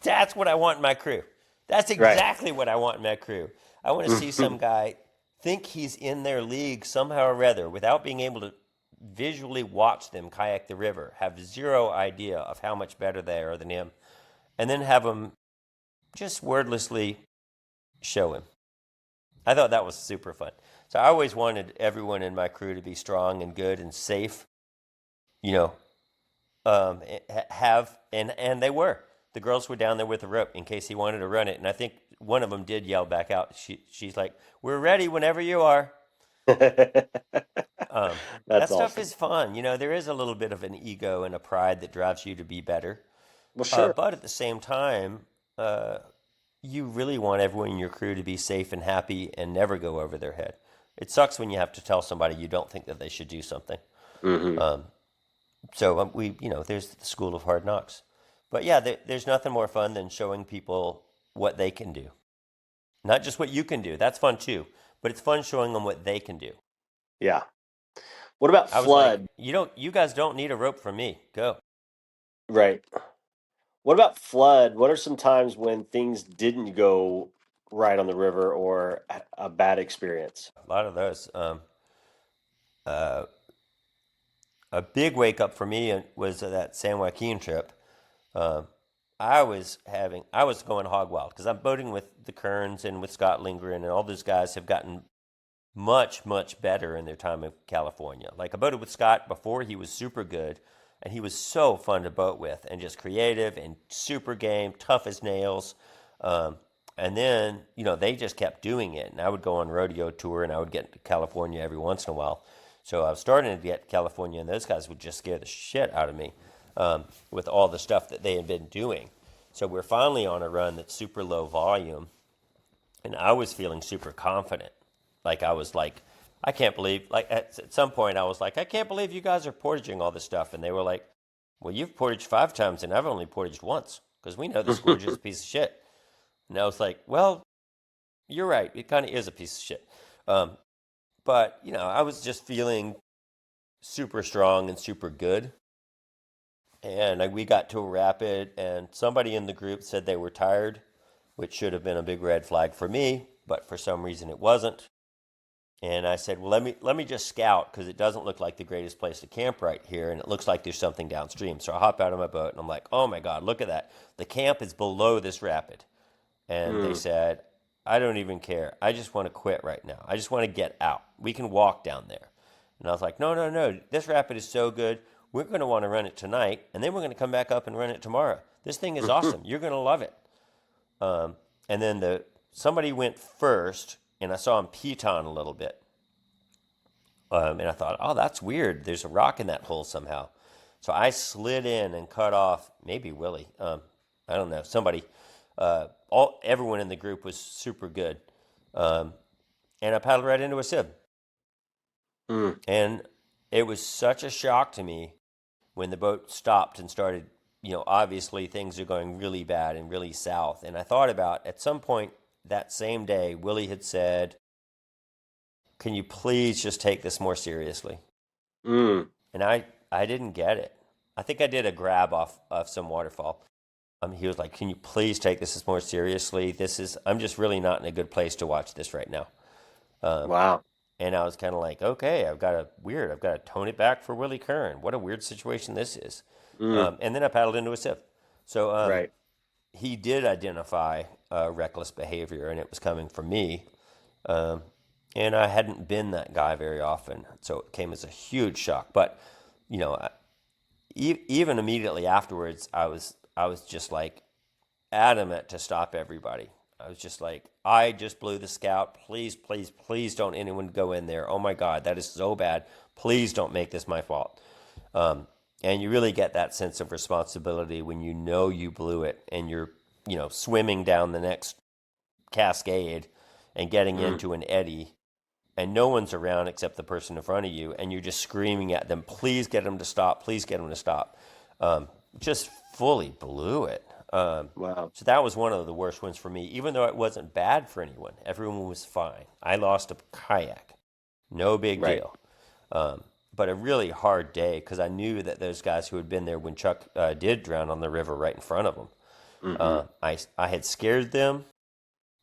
"That's what I want in my crew. That's Right. exactly what I want in my crew. I want to see some guy think he's in their league somehow or other without being able to visually watch them kayak the river, have zero idea of how much better they are than him, and then have him just wordlessly show him." I thought that was super fun. So I always wanted everyone in my crew to be strong and good and safe. You know, have and they were. The girls were down there with the rope in case he wanted to run it, and I think one of them did yell back out. She's like, "We're ready whenever you are." That That's stuff awesome. is fun. There is a little bit of an ego and a pride that drives you to be better, Well, sure. but at the same time, you really want everyone in your crew to be safe and happy and never go over their head. It sucks when you have to tell somebody you don't think that they should do something. Hmm. Um, so there's the school of hard knocks. But yeah, there's nothing more fun than showing people what they can do. Not just what you can do. That's fun too. But it's fun showing them what they can do. Yeah. What about I was like, flood? you guys don't need a rope from me. Go. Right. What about flood? What are some times when things didn't go right on the river or a bad experience? A lot of those. Uh, a big wake up for me was that San Joaquin trip. Um, I was going hog wild because I'm boating with the Kerns and with Scott Lindgren, and all those guys have gotten much, much better in their time in California. Like I boated with Scott before, he was super good, and he was so fun to boat with, and just creative and super game, tough as nails. Um, and then, they just kept doing it, and I would go on rodeo tour, and I would get to California every once in a while. So I was starting to get to California, and those guys would just scare the shit out of me with all the stuff that they had been doing. So we're finally on a run that's super low volume, and I was feeling super confident. Like I was like, I can't believe, like at some point I was like, I can't believe you guys are portaging all this stuff. And they were like, well, you've portaged 5 times and I've only portaged once because we know this gorge is a piece of shit. And I was like, well, you're right. It kind of is a piece of shit. But, I was just feeling super strong and super good. And we got to a rapid, and somebody in the group said they were tired, which should have been a big red flag for me, but for some reason it wasn't. And I said, well, let me just scout because it doesn't look like the greatest place to camp right here, and it looks like there's something downstream. So I hop out of my boat, and I'm like, oh my God, look at that. The camp is below this rapid. And they said, I don't even care. I just want to quit right now. I just want to get out. We can walk down there. And I was like, no, no, no. This rapid is so good. We're going to want to run it tonight, and then we're going to come back up and run it tomorrow. This thing is awesome. You're going to love it. And then somebody went first, and I saw him piton a little bit. And I thought, oh, that's weird. There's a rock in that hole somehow. So I slid in and cut off, maybe Willie. I don't know, somebody. Everyone in the group was super good. And I paddled right into a sib. And it was such a shock to me when the boat stopped and started, obviously things are going really bad and really south. And I thought about, at some point that same day, Willie had said, can you please just take this more seriously? And I didn't get it. I think I did a grab off of some waterfall. He was like, can you please take this more seriously? I'm just really not in a good place to watch this right now. Wow. And I was kind of like, okay, I've got to tone it back for Willie Kern. What a weird situation this is. And then I paddled into a sieve. So Right. he did identify reckless behavior, and it was coming from me. And I hadn't been that guy very often, so it came as a huge shock. But, even immediately afterwards, I was just like adamant to stop everybody. I was just like, I just blew the scout. Please, please, please don't anyone go in there. Oh my God, that is so bad. Please don't make this my fault. And you really get that sense of responsibility when you know you blew it and you're, swimming down the next cascade and getting into an eddy and no one's around except the person in front of you, and you're just screaming at them, please get them to stop, please get them to stop. Just fully blew it. Wow. So that was one of the worst ones for me, even though it wasn't bad for anyone. Everyone was fine. I lost a kayak. No big deal. But a really hard day because I knew that those guys who had been there when Chuck did drown on the river right in front of them, I had scared them.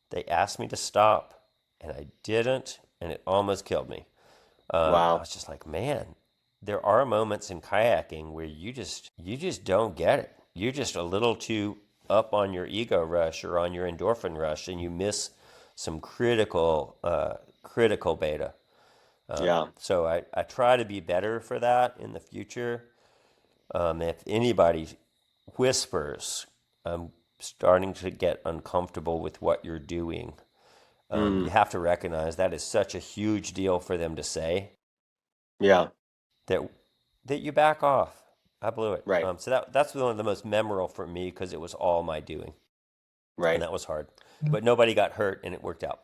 They asked me to stop, and I didn't, and it almost killed me. Wow. I was just like, man, there are moments in kayaking where you just don't get it. You're just a little too up on your ego rush or on your endorphin rush, and you miss some critical beta. So I try to be better for that in the future. If anybody whispers, I'm starting to get uncomfortable with what you're doing, you have to recognize that is such a huge deal for them to say. Yeah. That you back off. I blew it. Right. So that's one of the most memorable for me because it was all my doing. Right. And that was hard. But nobody got hurt and it worked out.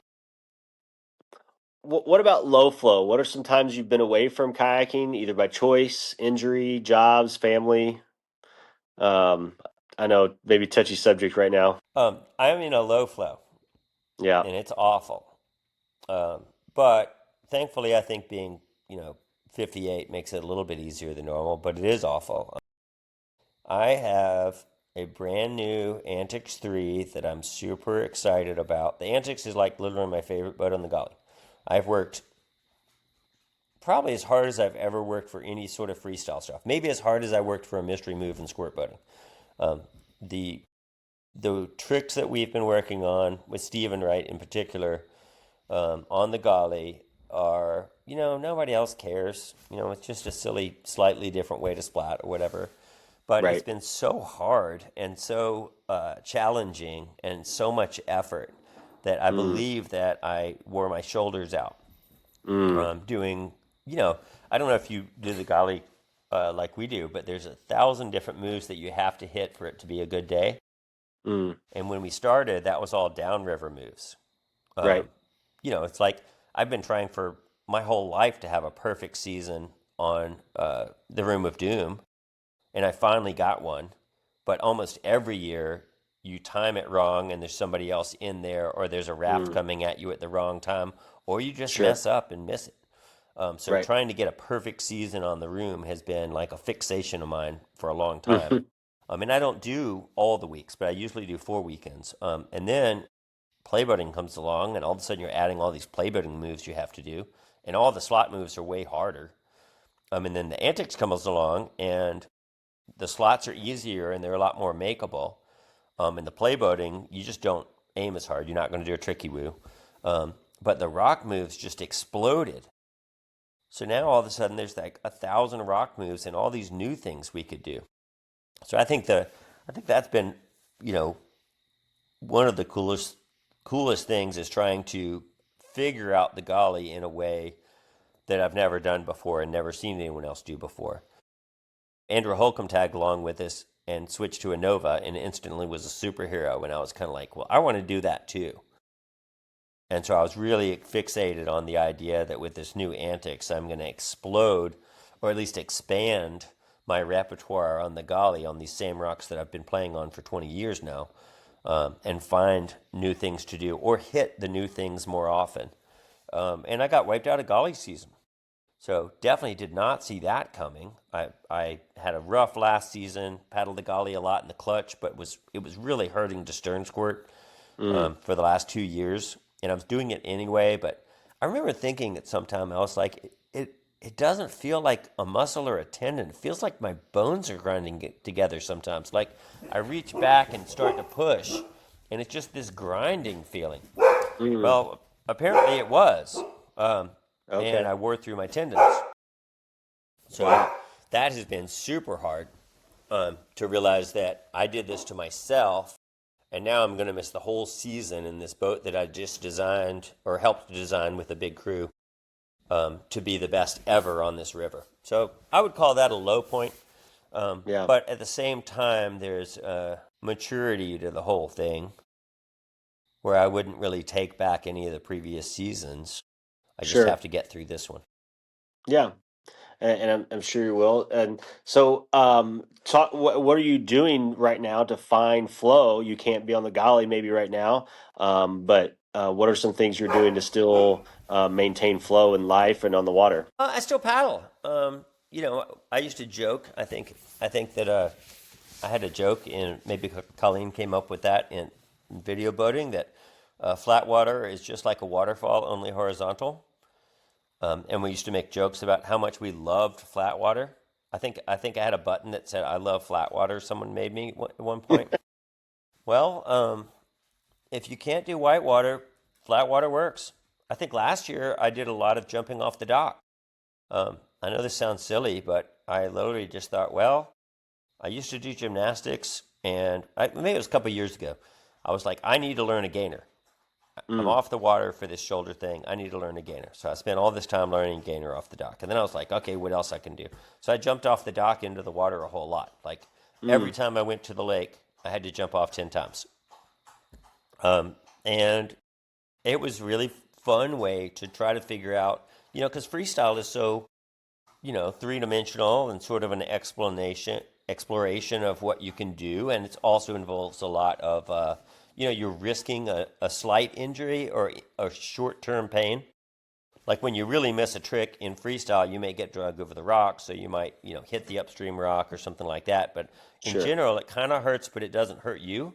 What about low flow? What are some times you've been away from kayaking, either by choice, injury, jobs, family? I know maybe touchy subject right now. I'm in a low flow. Yeah. And it's awful. But thankfully, I think being, 58 makes it a little bit easier than normal, but it is awful. I have a brand new Antix 3 that I'm super excited about. The Antix is like literally my favorite boat on the Gully. I've worked probably as hard as I've ever worked for any sort of freestyle stuff. Maybe as hard as I worked for a mystery move in squirt boating. The the tricks that we've been working on with Steve and Wright in particular on the Golly are, nobody else cares. It's just a silly, slightly different way to splat or whatever. But it's Right. been so hard and so challenging and so much effort that I Mm. believe that I wore my shoulders out Mm. doing, I don't know if you do the Golly like we do, but there's 1,000 different moves that you have to hit for it to be a good day. Mm. And when we started, that was all downriver moves. Right. Um, it's like I've been trying for my whole life to have a perfect season on the Room of Doom, and I finally got one. But almost every year, you time it wrong, and there's somebody else in there, or there's a raft Mm. coming at you at the wrong time, or you just Sure. mess up and miss it. So Right. trying to get a perfect season on the Room has been like a fixation of mine for a long time. And I don't do all the weeks, but I usually do 4 weekends. And then playboating comes along, and all of a sudden you're adding all these playboating moves you have to do, and all the slot moves are way harder. And then the antics comes along, and the slots are easier and they're a lot more makeable. In the playboating, you just don't aim as hard. You're not going to do a tricky woo. But the rock moves just exploded. So now all of a sudden there's like 1,000 rock moves and all these new things we could do. So I think that's been, one of the coolest things is trying to figure out the Golly in a way that I've never done before and never seen anyone else do before. Andrew Holcomb tagged along with us and switched to a Nova and instantly was a superhero. And I was kind of like, well, I want to do that too. And so I was really fixated on the idea that with this new antics, I'm going to explode or at least expand my repertoire on the Golly on these same rocks that I've been playing on for 20 years now, and find new things to do or hit the new things more often. And I got wiped out of Golly season. So definitely did not see that coming. I had a rough last season, paddled the Golly a lot in the clutch, but it was really hurting to stern squirt Mm. for the last 2 years. And I was doing it anyway, but I remember thinking at some time, I was like, it doesn't feel like a muscle or a tendon. It feels like my bones are grinding together sometimes. Like I reach back and start to push, and it's just this grinding feeling. Mm. Well, apparently it was. And Okay. I wore through my tendons. So Wow. that has been super hard to realize that I did this to myself, and now I'm going to miss the whole season in this boat that I just designed or helped to design with a big crew to be the best ever on this river. So I would call that a low point. Yeah. But at the same time, there's maturity to the whole thing where I wouldn't really take back any of the previous seasons. I just Sure. have to get through this one. Yeah. And I'm sure you will. And so, talk. What are you doing right now to find flow? You can't be on the Golly maybe right now, but what are some things you're doing to still maintain flow in life and on the water? I still paddle. I used to joke. I think that I had a joke, and maybe Colleen came up with that in video boating that flat water is just like a waterfall, only horizontal. And we used to make jokes about how much we loved flat water. I think I had a button that said "I love flat water." Someone made me at one point. Well, if you can't do white water, flat water works. I think last year I did a lot of jumping off the dock. I know this sounds silly, but I literally just thought, well, I used to do gymnastics, and maybe it was a couple of years ago. I was like, I need to learn a gainer. I'm Mm. off the water for this shoulder thing. I need to learn a gainer. So I spent all this time learning gainer off the dock. And then I was like, okay, what else I can do? So I jumped off the dock into the water a whole lot. Like every Mm. time I went to the lake, I had to jump off 10 times. And it was really fun way to try to figure out, because freestyle is so, three-dimensional and sort of an exploration of what you can do. And it also involves a lot of, you're risking a slight injury or a short-term pain. Like when you really miss a trick in freestyle, you may get dragged over the rock, so you might, hit the upstream rock or something like that. But in Sure. general, it kind of hurts, but it doesn't hurt you.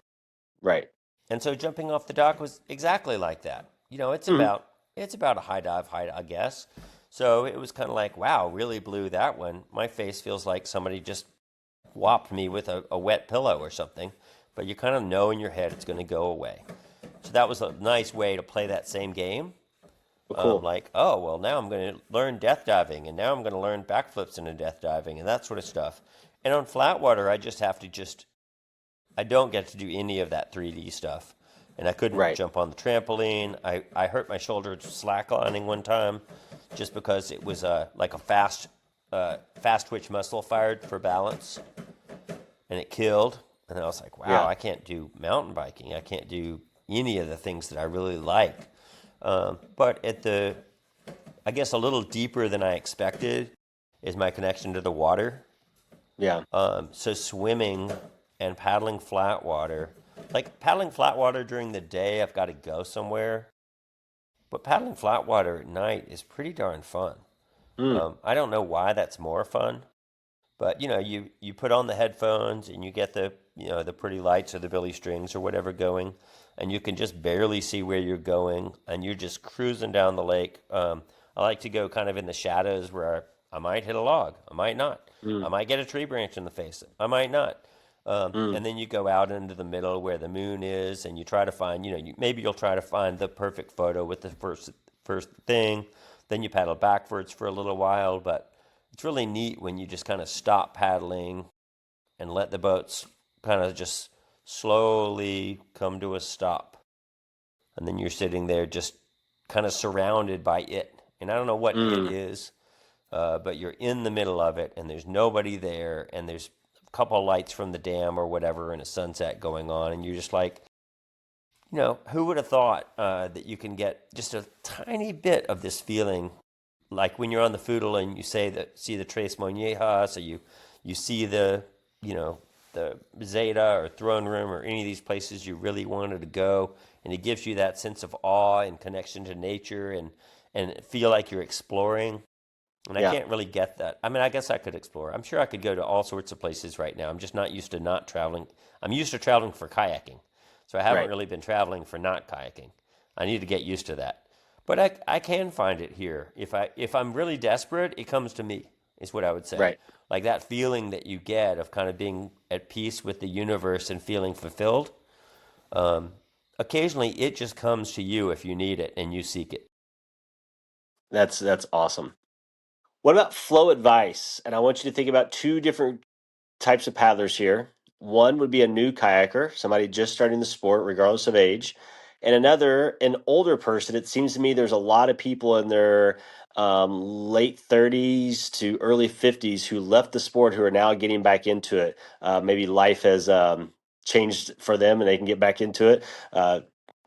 Right. And so jumping off the dock was exactly like that. It's Mm. about a high dive height, I guess. So it was kind of like, wow, really blew that one. My face feels like somebody just whopped me with a wet pillow or something. But you kind of know in your head it's going to go away. So that was a nice way to play that same game. Well, cool. Like, oh, well, now I'm going to learn death diving, and now I'm going to learn backflips into death diving and that sort of stuff. And on flat water, I just have to I don't get to do any of that 3D stuff. And I couldn't Right. jump on the trampoline. I hurt my shoulder slacklining one time just because it was like a fast twitch muscle fired for balance, and it killed. And I was like, wow, Yeah. I can't do mountain biking. I can't do any of the things that I really like. But I guess a little deeper than I expected is my connection to the water. Yeah. So swimming and paddling flat water, like paddling flat water during the day, I've got to go somewhere. But paddling flat water at night is pretty darn fun. Mm. I don't know why that's more fun, but you put on the headphones and you get the pretty lights or the billy strings or whatever going, and you can just barely see where you're going, and you're just cruising down the lake. I like to go kind of in the shadows where I might hit a log, I might not, I Mm. might get a tree branch in the face, I might not. Mm. And then you go out into the middle where the moon is, and you try to find, maybe you'll try to find the perfect photo with the first thing. Then you paddle backwards for a little while, but it's really neat when you just kind of stop paddling and let the boats kind of just slowly come to a stop. And then you're sitting there just kind of surrounded by it. And I don't know what it Mm. is, but you're in the middle of it, and there's nobody there, and there's a couple of lights from the dam or whatever, and a sunset going on, and you're just like, who would have thought that you can get just a tiny bit of this feeling, like when you're on the Foodle and you see the Tres Moñejas, or you see the Zeta or Throne Room or any of these places you really wanted to go, and it gives you that sense of awe and connection to nature, and feel like you're exploring. And I Yeah. can't really get that. I mean, I guess I could explore. I'm sure I could go to all sorts of places right now. I'm just not used to not traveling. I'm used to traveling for kayaking. So I haven't Right. really been traveling for not kayaking. I need to get used to that. But I can find it here. If I'm really desperate, it comes to me, is what I would say. Right. Like that feeling that you get of kind of being at peace with the universe and feeling fulfilled. Um, Occasionally, it just comes to you if you need it and you seek it. That's awesome. What about flow advice? And I want you to think about two different types of paddlers here. One would be a new kayaker, somebody just starting the sport, regardless of age, and another, an older person. It seems to me there's a lot of people in their late 30s to early 50s who left the sport who are now getting back into it. Maybe life has changed for them and they can get back into it.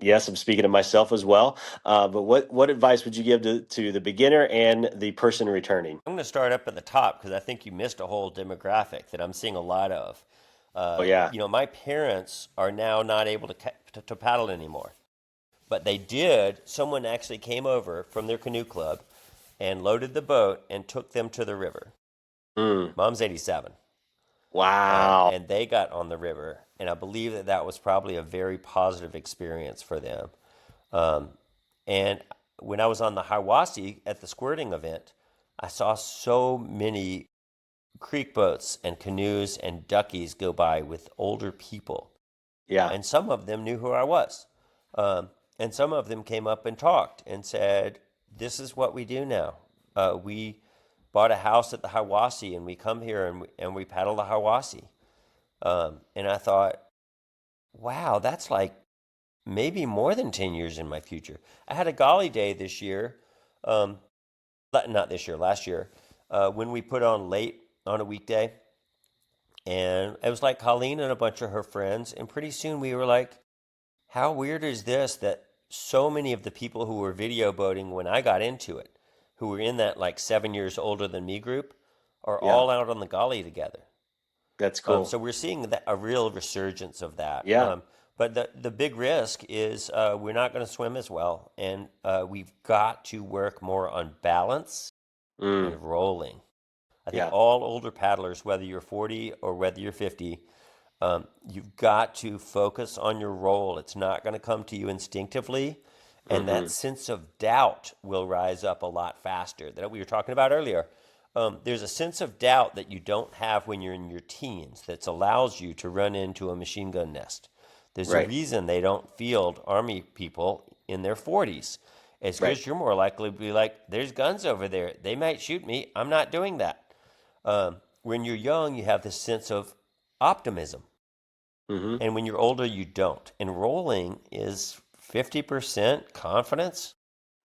Yes, I'm speaking of myself as well. But what advice would you give to the beginner and the person returning? I'm going to start up at the top because I think you missed a whole demographic that I'm seeing a lot of. Oh yeah, My parents are now not able to paddle anymore, but they did. Someone actually came over from their canoe club and loaded the boat and took them to the river. mm, Mom's 87, wow, and they got on the river, and I believe that was probably a very positive experience for them. Um, and when I was on the Hiwassee at the squirting event, I saw so many creek boats and canoes and duckies go by with older people, yeah, and some of them knew who I was, and some of them came up and talked and said, "This is what we do now. We bought a house at the Hiwassee, and we come here and we paddle the Hiwassee." And I thought, wow, that's like maybe more than 10 years in my future. I had a golly day this year, um, not this year, last year, when we put on late on a weekday. And it was like Colleen and a bunch of her friends. And pretty soon we were like, how weird is this that so many of the people who were video boating when I got into it, who were in that like 7 years older than me group, are yeah. all out on the gully together. That's cool. So we're seeing a real resurgence of that. Yeah. But the big risk is we're not going to swim as well, and we've got to work more on balance Mm, and rolling. I think yeah. all older paddlers, whether you're 40 or whether you're 50, you've got to focus on your roll. It's not going to come to you instinctively, And that sense of doubt will rise up a lot faster. That we were talking about earlier. There's a sense of doubt that you don't have when you're in your teens that allows you to run into a machine gun nest. There's a Right. reason they don't field Army people in their 40s. It's Right. because you're more likely to be like, there's guns over there. They might shoot me. I'm not doing that. When you're young, you have this sense of optimism. Mm-hmm. And when you're older, you don't. And rolling is 50% confidence.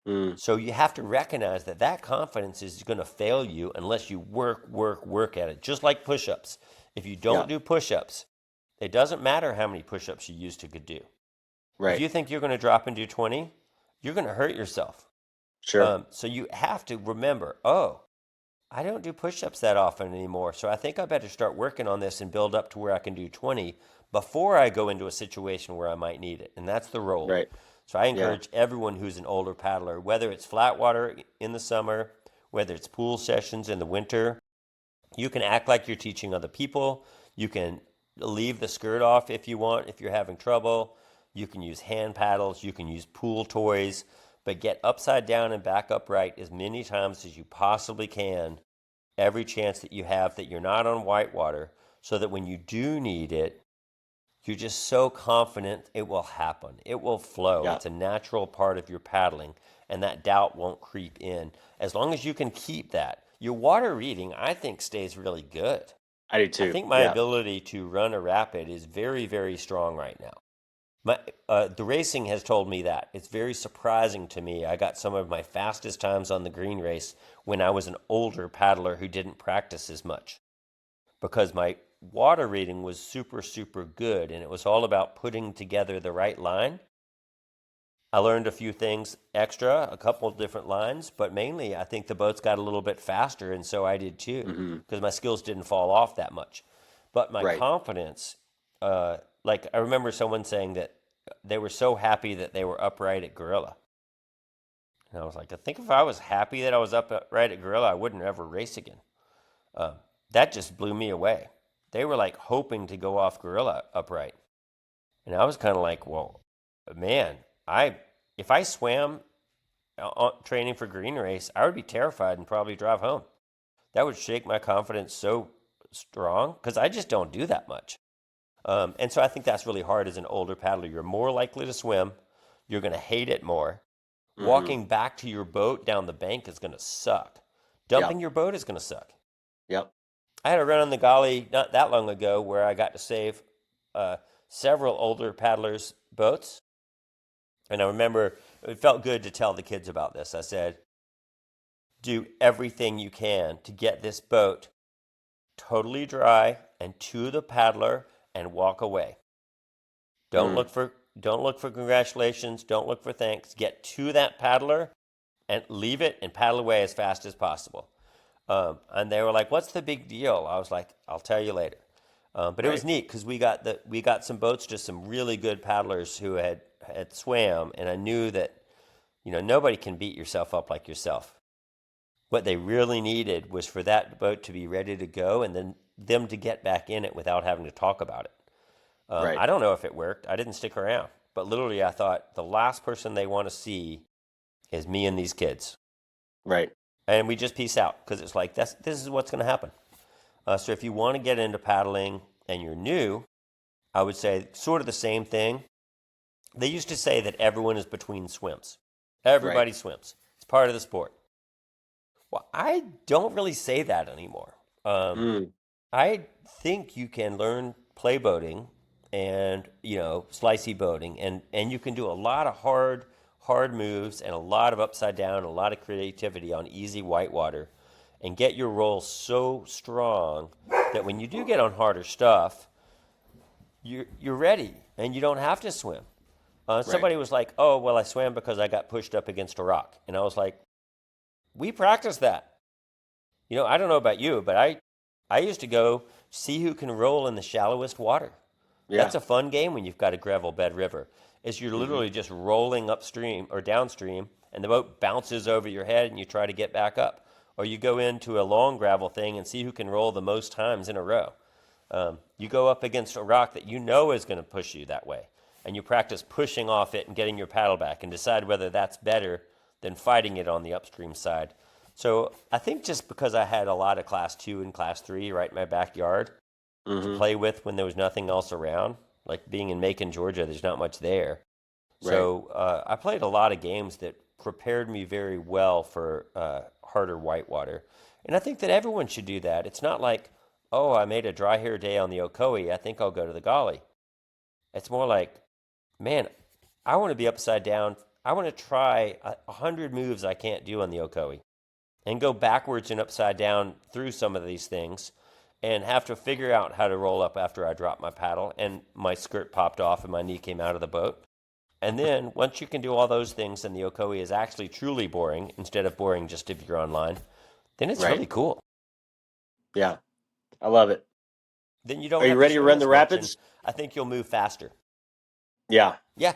Mm. So you have to recognize that that confidence is going to fail you unless you work at it. Just like push-ups. If you don't do push-ups, it doesn't matter how many push-ups you used to could do. Right. If you think you're going to drop and do 20, you're going to hurt yourself. Sure. So you have to remember, oh, I don't do push-ups that often anymore. So I think I better start working on this and build up to where I can do 20 before I go into a situation where I might need it. And that's the roll. Right. So I encourage everyone who's an older paddler, whether it's flat water in the summer, whether it's pool sessions in the winter, you can act like you're teaching other people. You can leave the skirt off if you want, if you're having trouble. You can use hand paddles. You can use pool toys. But get upside down and back upright as many times as you possibly can, every chance that you have that you're not on whitewater, so that when you do need it, you're just so confident it will happen. It will flow. Yeah. It's a natural part of your paddling, and that doubt won't creep in. As long as you can keep that, your water reading, I think, stays really good. I do too. I think my ability to run a rapid is very, very strong right now. The racing has told me that. It's very surprising to me. I got some of my fastest times on the green race when I was an older paddler who didn't practice as much, because my water reading was super, super good, and it was all about putting together the right line. I learned a few things extra, a couple of different lines, but mainly I think the boats got a little bit faster, and so I did too, because my skills didn't fall off that much. But my confidence, like I remember someone saying that they were so happy that they were upright at Gorilla. And I was like, I think if I was happy that I was upright at Gorilla, I wouldn't ever race again. That just blew me away. They were like hoping to go off Gorilla upright. And I was kind of like, well, man, if I swam training for green race, I would be terrified and probably drive home. That would shake my confidence so strong, because I just don't do that much. And so I think that's really hard as an older paddler. You're more likely to swim. You're going to hate it more. Walking back to your boat down the bank is going to suck. Dumping your boat is going to suck. Yep. I had a run on the Golly not that long ago where I got to save several older paddlers' boats. And I remember it felt good to tell the kids about this. I said, do everything you can to get this boat totally dry and to the paddler and walk away. Don't look for congratulations. Don't look for thanks. Get to that paddler and leave it and paddle away as fast as possible. And they were like, "What's the big deal?" I was like, "I'll tell you later." But it was neat because we got some boats to some really good paddlers who had swam, and I knew that nobody can beat yourself up like yourself. What they really needed was for that boat to be ready to go, and then them to get back in it without having to talk about it. I don't know if it worked. I didn't stick around. But literally, I thought the last person they want to see is me and these kids. Right. And we just peace out because it's like, this is what's going to happen. So if you want to get into paddling and you're new, I would say sort of the same thing. They used to say that everyone is between swims. Everybody swims. It's part of the sport. Well, I don't really say that anymore. I think you can learn play boating and slicey boating, and you can do a lot of hard moves and a lot of upside down and a lot of creativity on easy whitewater, and get your roll so strong that when you do get on harder stuff, you're ready and you don't have to swim. Somebody was like, "Oh, well, I swam because I got pushed up against a rock," and I was like, "We practice that." I don't know about you, but I used to go see who can roll in the shallowest water. Yeah. That's a fun game when you've got a gravel bed river. You're literally just rolling upstream or downstream, and the boat bounces over your head, and you try to get back up. Or you go into a long gravel thing and see who can roll the most times in a row. You go up against a rock that is going to push you that way. and you practice pushing off it and getting your paddle back and decide whether that's better than fighting it on the upstream side. So I think just because I had a lot of class 2 and class 3 right in my backyard to Mm-hmm. play with when there was nothing else around, like being in Macon, Georgia, there's not much there. Right. So I played a lot of games that prepared me very well for harder whitewater. And I think that everyone should do that. It's not like, oh, I made a dry hair day on the Ocoee, I think I'll go to the Golly. It's more like, man, I want to be upside down. I want to try 100 moves I can't do on the Ocoee and go backwards and upside down through some of these things and have to figure out how to roll up after I drop my paddle and my skirt popped off and my knee came out of the boat. And then once you can do all those things and the Ocoee is actually truly boring instead of boring just if you're online, then it's Right. really cool. Yeah. I love it. Then you don't Are you have ready to to swim run as the much, and rapids? I think you'll move faster. Yeah. Yeah.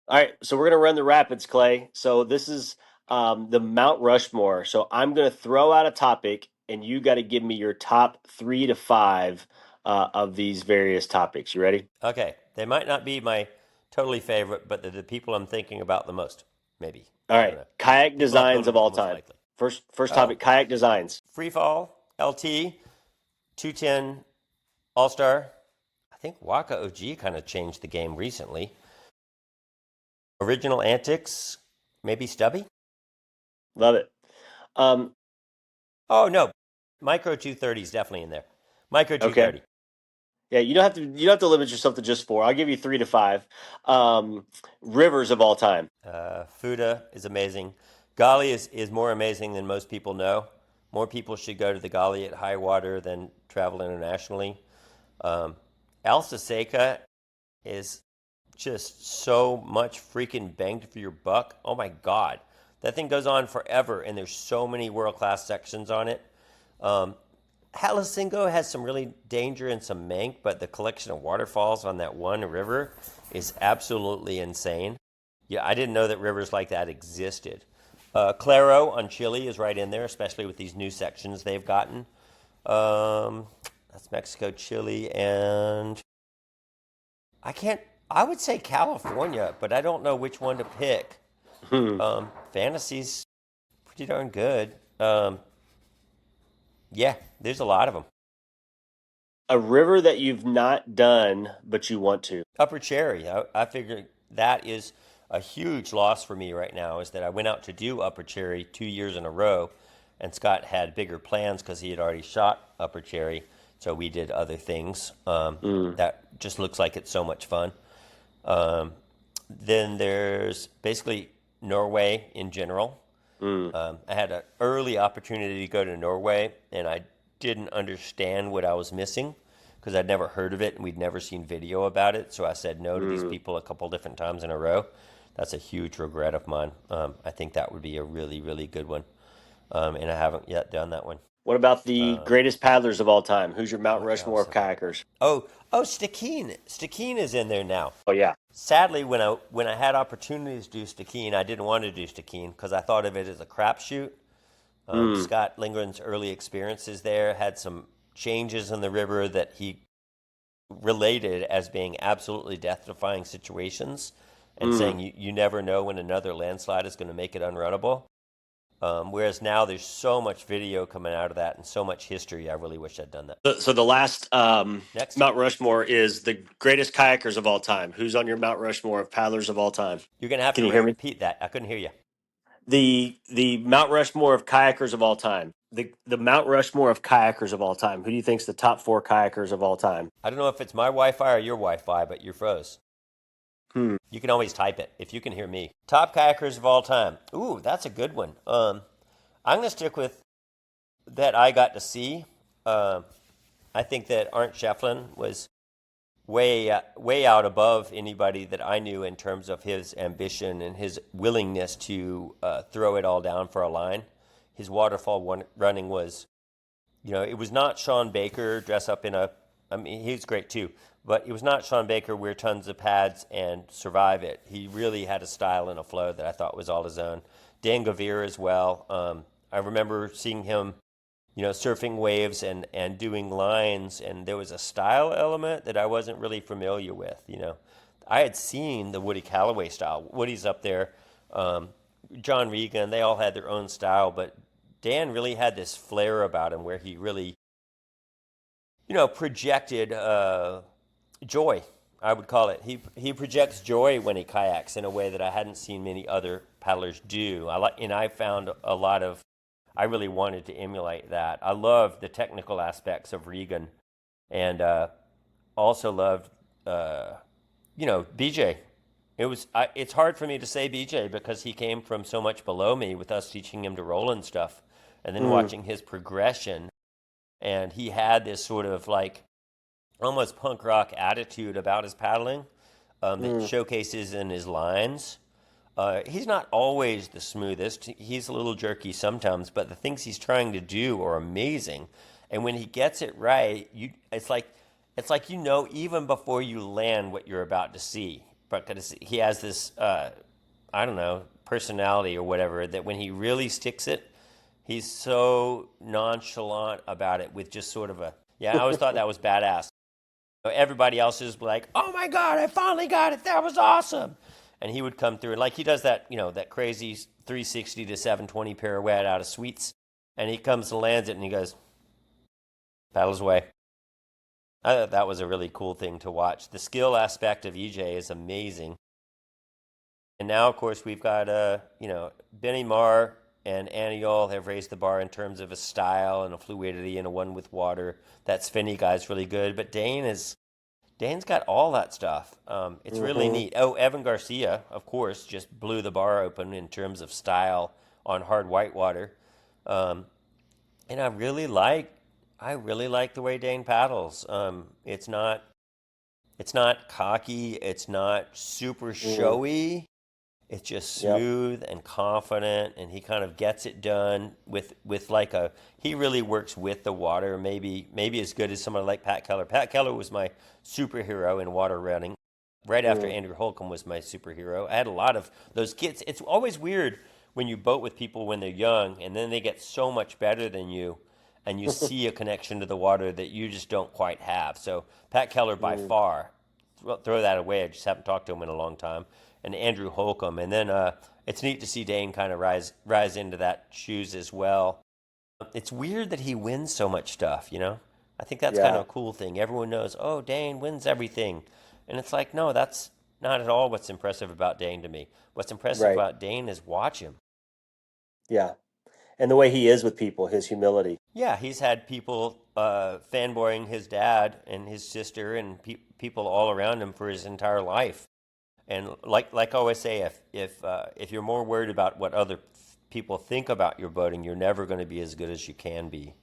All right. So we're going to run the rapids, Clay. So this is the Mount Rushmore. So I'm going to throw out a topic, and you got to give me your top 3 to 5 of these various topics. You ready? Okay. They might not be my totally favorite, but they're the people I'm thinking about the most, maybe. All I don't right. know. Kayak People I'll go designs to of all most time. likely. First Oh, topic, kayak designs. Free Fall, LT, 210, All Star. I think Waka OG kind of changed the game recently. Original Antics, maybe Stubby. Love it. Um, Oh no, Micro 230 is definitely in there. Micro okay. 230. Yeah, you don't have to limit yourself to just 4. I'll give you 3 to 5. Rivers of all time. Fuda is amazing. Golly is more amazing than most people know. More people should go to the Golly at high water than travel internationally. Alsa Seca is just so much freaking banged for your buck. Oh my God. That thing goes on forever, and there's so many world class sections on it. Halasingo has some really danger and some mank, but the collection of waterfalls on that one river is absolutely insane. Yeah, I didn't know that rivers like that existed. Claro on Chile is right in there, especially with these new sections they've gotten. That's Mexico, Chile, and I would say California, but I don't know which one to pick. Hmm. Fantasy's pretty darn good. Yeah, there's a lot of them. A river that you've not done but you want to. Upper Cherry, I figure that is a huge loss for me right now, is that I went out to do Upper Cherry 2 years in a row, and Scott had bigger plans because he had already shot Upper Cherry, so we did other things. That just looks like it's so much fun. Then there's basically Norway in general. I had an early opportunity to go to Norway, and I didn't understand what I was missing because I'd never heard of it and we'd never seen video about it. So I said no to these people a couple different times in a row. That's a huge regret of mine. I think that would be a really, really good one, and I haven't yet done that one. What about the greatest paddlers of all time? Who's your Mount What Rushmore else? of kayakers? Oh, Stikine. Stikine is in there now. Oh yeah. Sadly, when I had opportunities to do Stikine, I didn't want to do Stikine because I thought of it as a crapshoot. Scott Lindgren's early experiences there had some changes in the river that he related as being absolutely death-defying situations, and saying you never know when another landslide is going to make it unrunnable. Whereas now there's so much video coming out of that and so much history. I really wish I'd done that. So the last Next, Mount Rushmore is the greatest kayakers of all time. Who's on your Mount Rushmore of paddlers of all time? you're going to have Can to you hear me? repeat that. I couldn't hear you. The Mount Rushmore of kayakers of all time. The Mount Rushmore of kayakers of all time. Who do you think's the top 4 kayakers of all time? I don't know if it's my Wi-Fi or your Wi-Fi, but you're froze. You can always type it if you can hear me. Top kayakers of all time. Ooh, that's a good one. I'm going to stick with that I got to see. I think that Arndt Schefflin was way out above anybody that I knew in terms of his ambition and his willingness to throw it all down for a line. His waterfall running was, it was not Sean Baker dress up in I mean, he was great too, but it was not Sean Baker wear tons of pads and survive it. He really had a style and a flow that I thought was all his own. Dan Gavir as well. I remember seeing him, surfing waves and doing lines, and there was a style element that I wasn't really familiar with. I had seen the Woody Callaway style. Woody's up there, John Regan, they all had their own style, but Dan really had this flair about him where he really, projected joy. I would call it. He projects joy when he kayaks in a way that I hadn't seen many other paddlers do. I found a lot of. I really wanted to emulate that. I love the technical aspects of Regan, and also loved, BJ. It's hard for me to say BJ because he came from so much below me with us teaching him to roll and stuff, and then watching his progression, and he had this sort of like almost punk rock attitude about his paddling that showcases in his lines. He's not always the smoothest. He's a little jerky sometimes, but the things he's trying to do are amazing. And when he gets it right, it's like even before you land what you're about to see. Because he has this personality or whatever that when he really sticks it, he's so nonchalant about it with just sort of I always thought that was badass. Everybody else is like, oh my God, I finally got it. That was awesome. And he would come through, and like he does that, that crazy 360 to 720 pirouette out of sweets. And he comes and lands it, and he goes, paddles away. I thought that was a really cool thing to watch. The skill aspect of EJ is amazing. And now, of course, we've got, Benny Marr and Annie Yole have raised the bar in terms of a style and a fluidity and a one with water. That Svenny guy's really good. But Dane's got all that stuff. It's really neat. Oh, Evan Garcia, of course, just blew the bar open in terms of style on hard whitewater. And I really like the way Dane paddles. It's not cocky. It's not super showy. It's just smooth and confident, and he kind of gets it done with he really works with the water, maybe as good as someone like Pat Keller. Pat Keller was my superhero in water running. Right after Andrew Holcomb was my superhero. I had a lot of those kids. It's always weird when you boat with people when they're young, and then they get so much better than you, and you see a connection to the water that you just don't quite have. So Pat Keller by far, throw that away. I just haven't talked to him in a long time. And Andrew Holcomb. And then it's neat to see Dane kind of rise into that shoes as well. It's weird that he wins so much stuff, I think that's kind of a cool thing. Everyone knows, oh, Dane wins everything. And it's like, no, that's not at all what's impressive about Dane to me. What's impressive about Dane is watch him. Yeah. And the way he is with people, his humility. Yeah, he's had people fanboying his dad and his sister and people all around him for his entire life. And like I always say, if you're more worried about what other people think about your boating, you're never going to be as good as you can be,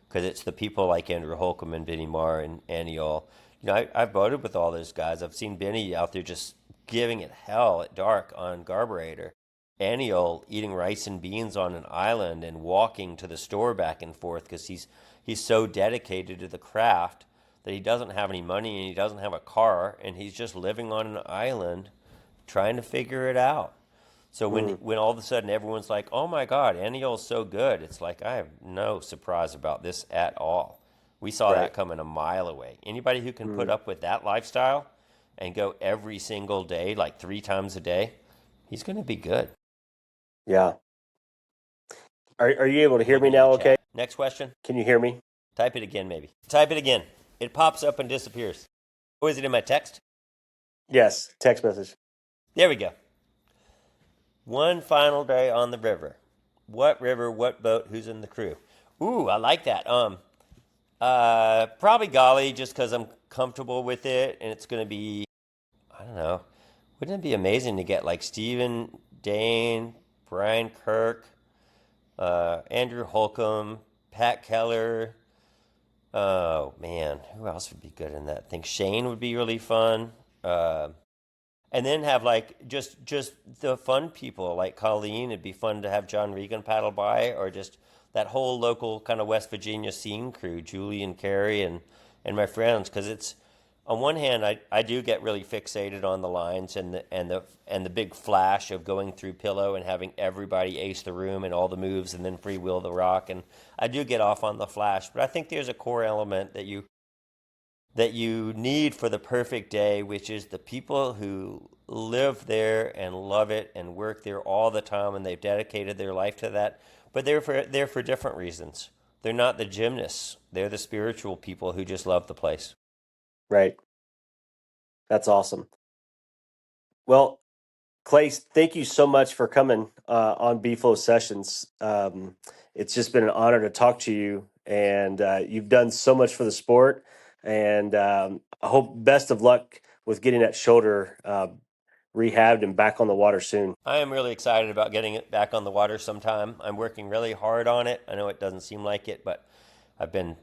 because it's the people like Andrew Holcomb and Benny Marr and Annie Yole. I've boated with all those guys. I've seen Benny out there just giving it hell at dark on Garburator. Annie Yole eating rice and beans on an island and walking to the store back and forth because he's so dedicated to the craft that he doesn't have any money and he doesn't have a car and he's just living on an island trying to figure it out. So when all of a sudden everyone's like, oh my God, Annie Yole's so good, it's like, I have no surprise about this at all. We saw that coming a mile away. Anybody who can put up with that lifestyle and go every single day, like 3 times a day, he's going to be good. Yeah. Are you able to hear me now okay? Next question. Can you hear me? Type it again, maybe. Type it again. It pops up and disappears. Oh, is it in my text? Yes, text message. There we go. One final day on the river. What river, what boat, who's in the crew? Ooh, I like that. Probably Golly, just because I'm comfortable with it, and it's going to be, I don't know, wouldn't it be amazing to get like Stephen, Dane, Brian Kirk, Andrew Holcomb, Pat Keller. Oh, man, who else would be good in that? I think Shane would be really fun. And then have like just the fun people like Colleen. It'd be fun to have John Regan paddle by, or just that whole local kind of West Virginia scene crew, Julie and Carrie and my friends. Because it's, on one hand, I do get really fixated on the lines and the big flash of going through pillow and having everybody ace the room and all the moves and then freewheel the rock. And I do get off on the flash, but I think there's a core element that you that you need for the perfect day, which is the people who live there and love it and work there all the time and they've dedicated their life to that. But they're for different reasons. They're not the gymnasts. They're the spiritual people who just love the place. Right. That's awesome. Well, Clay, thank you so much for coming on B-Flow Sessions. It's just been an honor to talk to you, and you've done so much for the sport. And I hope best of luck with getting that shoulder rehabbed and back on the water soon. I am really excited about getting it back on the water sometime. I'm working really hard on it. I know it doesn't seem like it, but I've been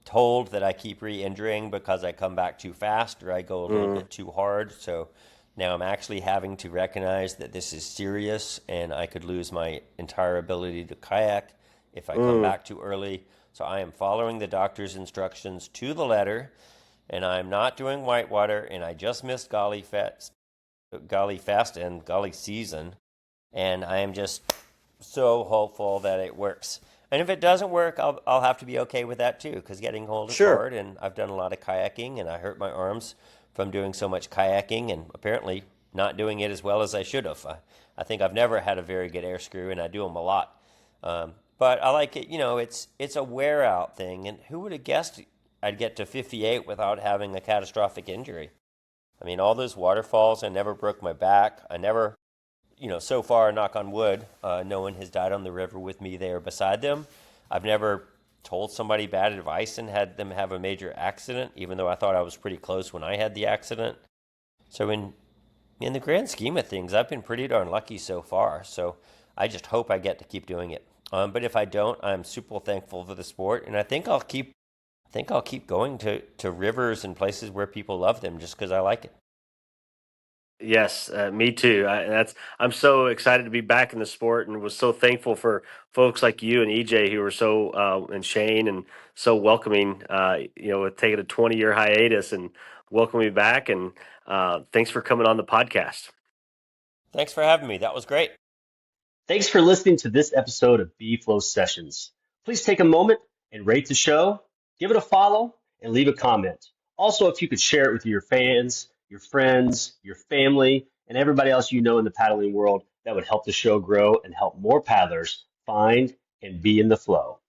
told that I keep re-injuring because I come back too fast or I go a little bit too hard. So now I'm actually having to recognize that this is serious and I could lose my entire ability to kayak if I come back too early. So I am following the doctor's instructions to the letter, and I'm not doing whitewater, and I just missed Golly Fest and Golly season, and I am just so hopeful that it works. And if it doesn't work, I'll have to be okay with that too, because getting cold is hard, and I've done a lot of kayaking, and I hurt my arms from doing so much kayaking, and apparently not doing it as well as I should have. I think I've never had a very good air screw, and I do them a lot. But I like it. You know, it's a wear out thing, and who would have guessed I'd get to 58 without having a catastrophic injury? I mean, all those waterfalls, I never broke my back. I never, so far, knock on wood, no one has died on the river with me there beside them. I've never told somebody bad advice and had them have a major accident, even though I thought I was pretty close when I had the accident. So in the grand scheme of things, I've been pretty darn lucky so far. So I just hope I get to keep doing it. But if I don't, I'm super thankful for the sport, and I think I'll keep going to rivers and places where people love them just because I like it. Yes, me too. I'm so excited to be back in the sport, and was so thankful for folks like you and EJ who were so and Shane and so welcoming. With taking a 20-year hiatus and welcoming me back, and thanks for coming on the podcast. Thanks for having me. That was great. Thanks for listening to this episode of B-Flow Sessions. Please take a moment and rate the show, give it a follow, and leave a comment. Also, if you could share it with your fans, your friends, your family, and everybody else you know in the paddling world, that would help the show grow and help more paddlers find and be in the flow.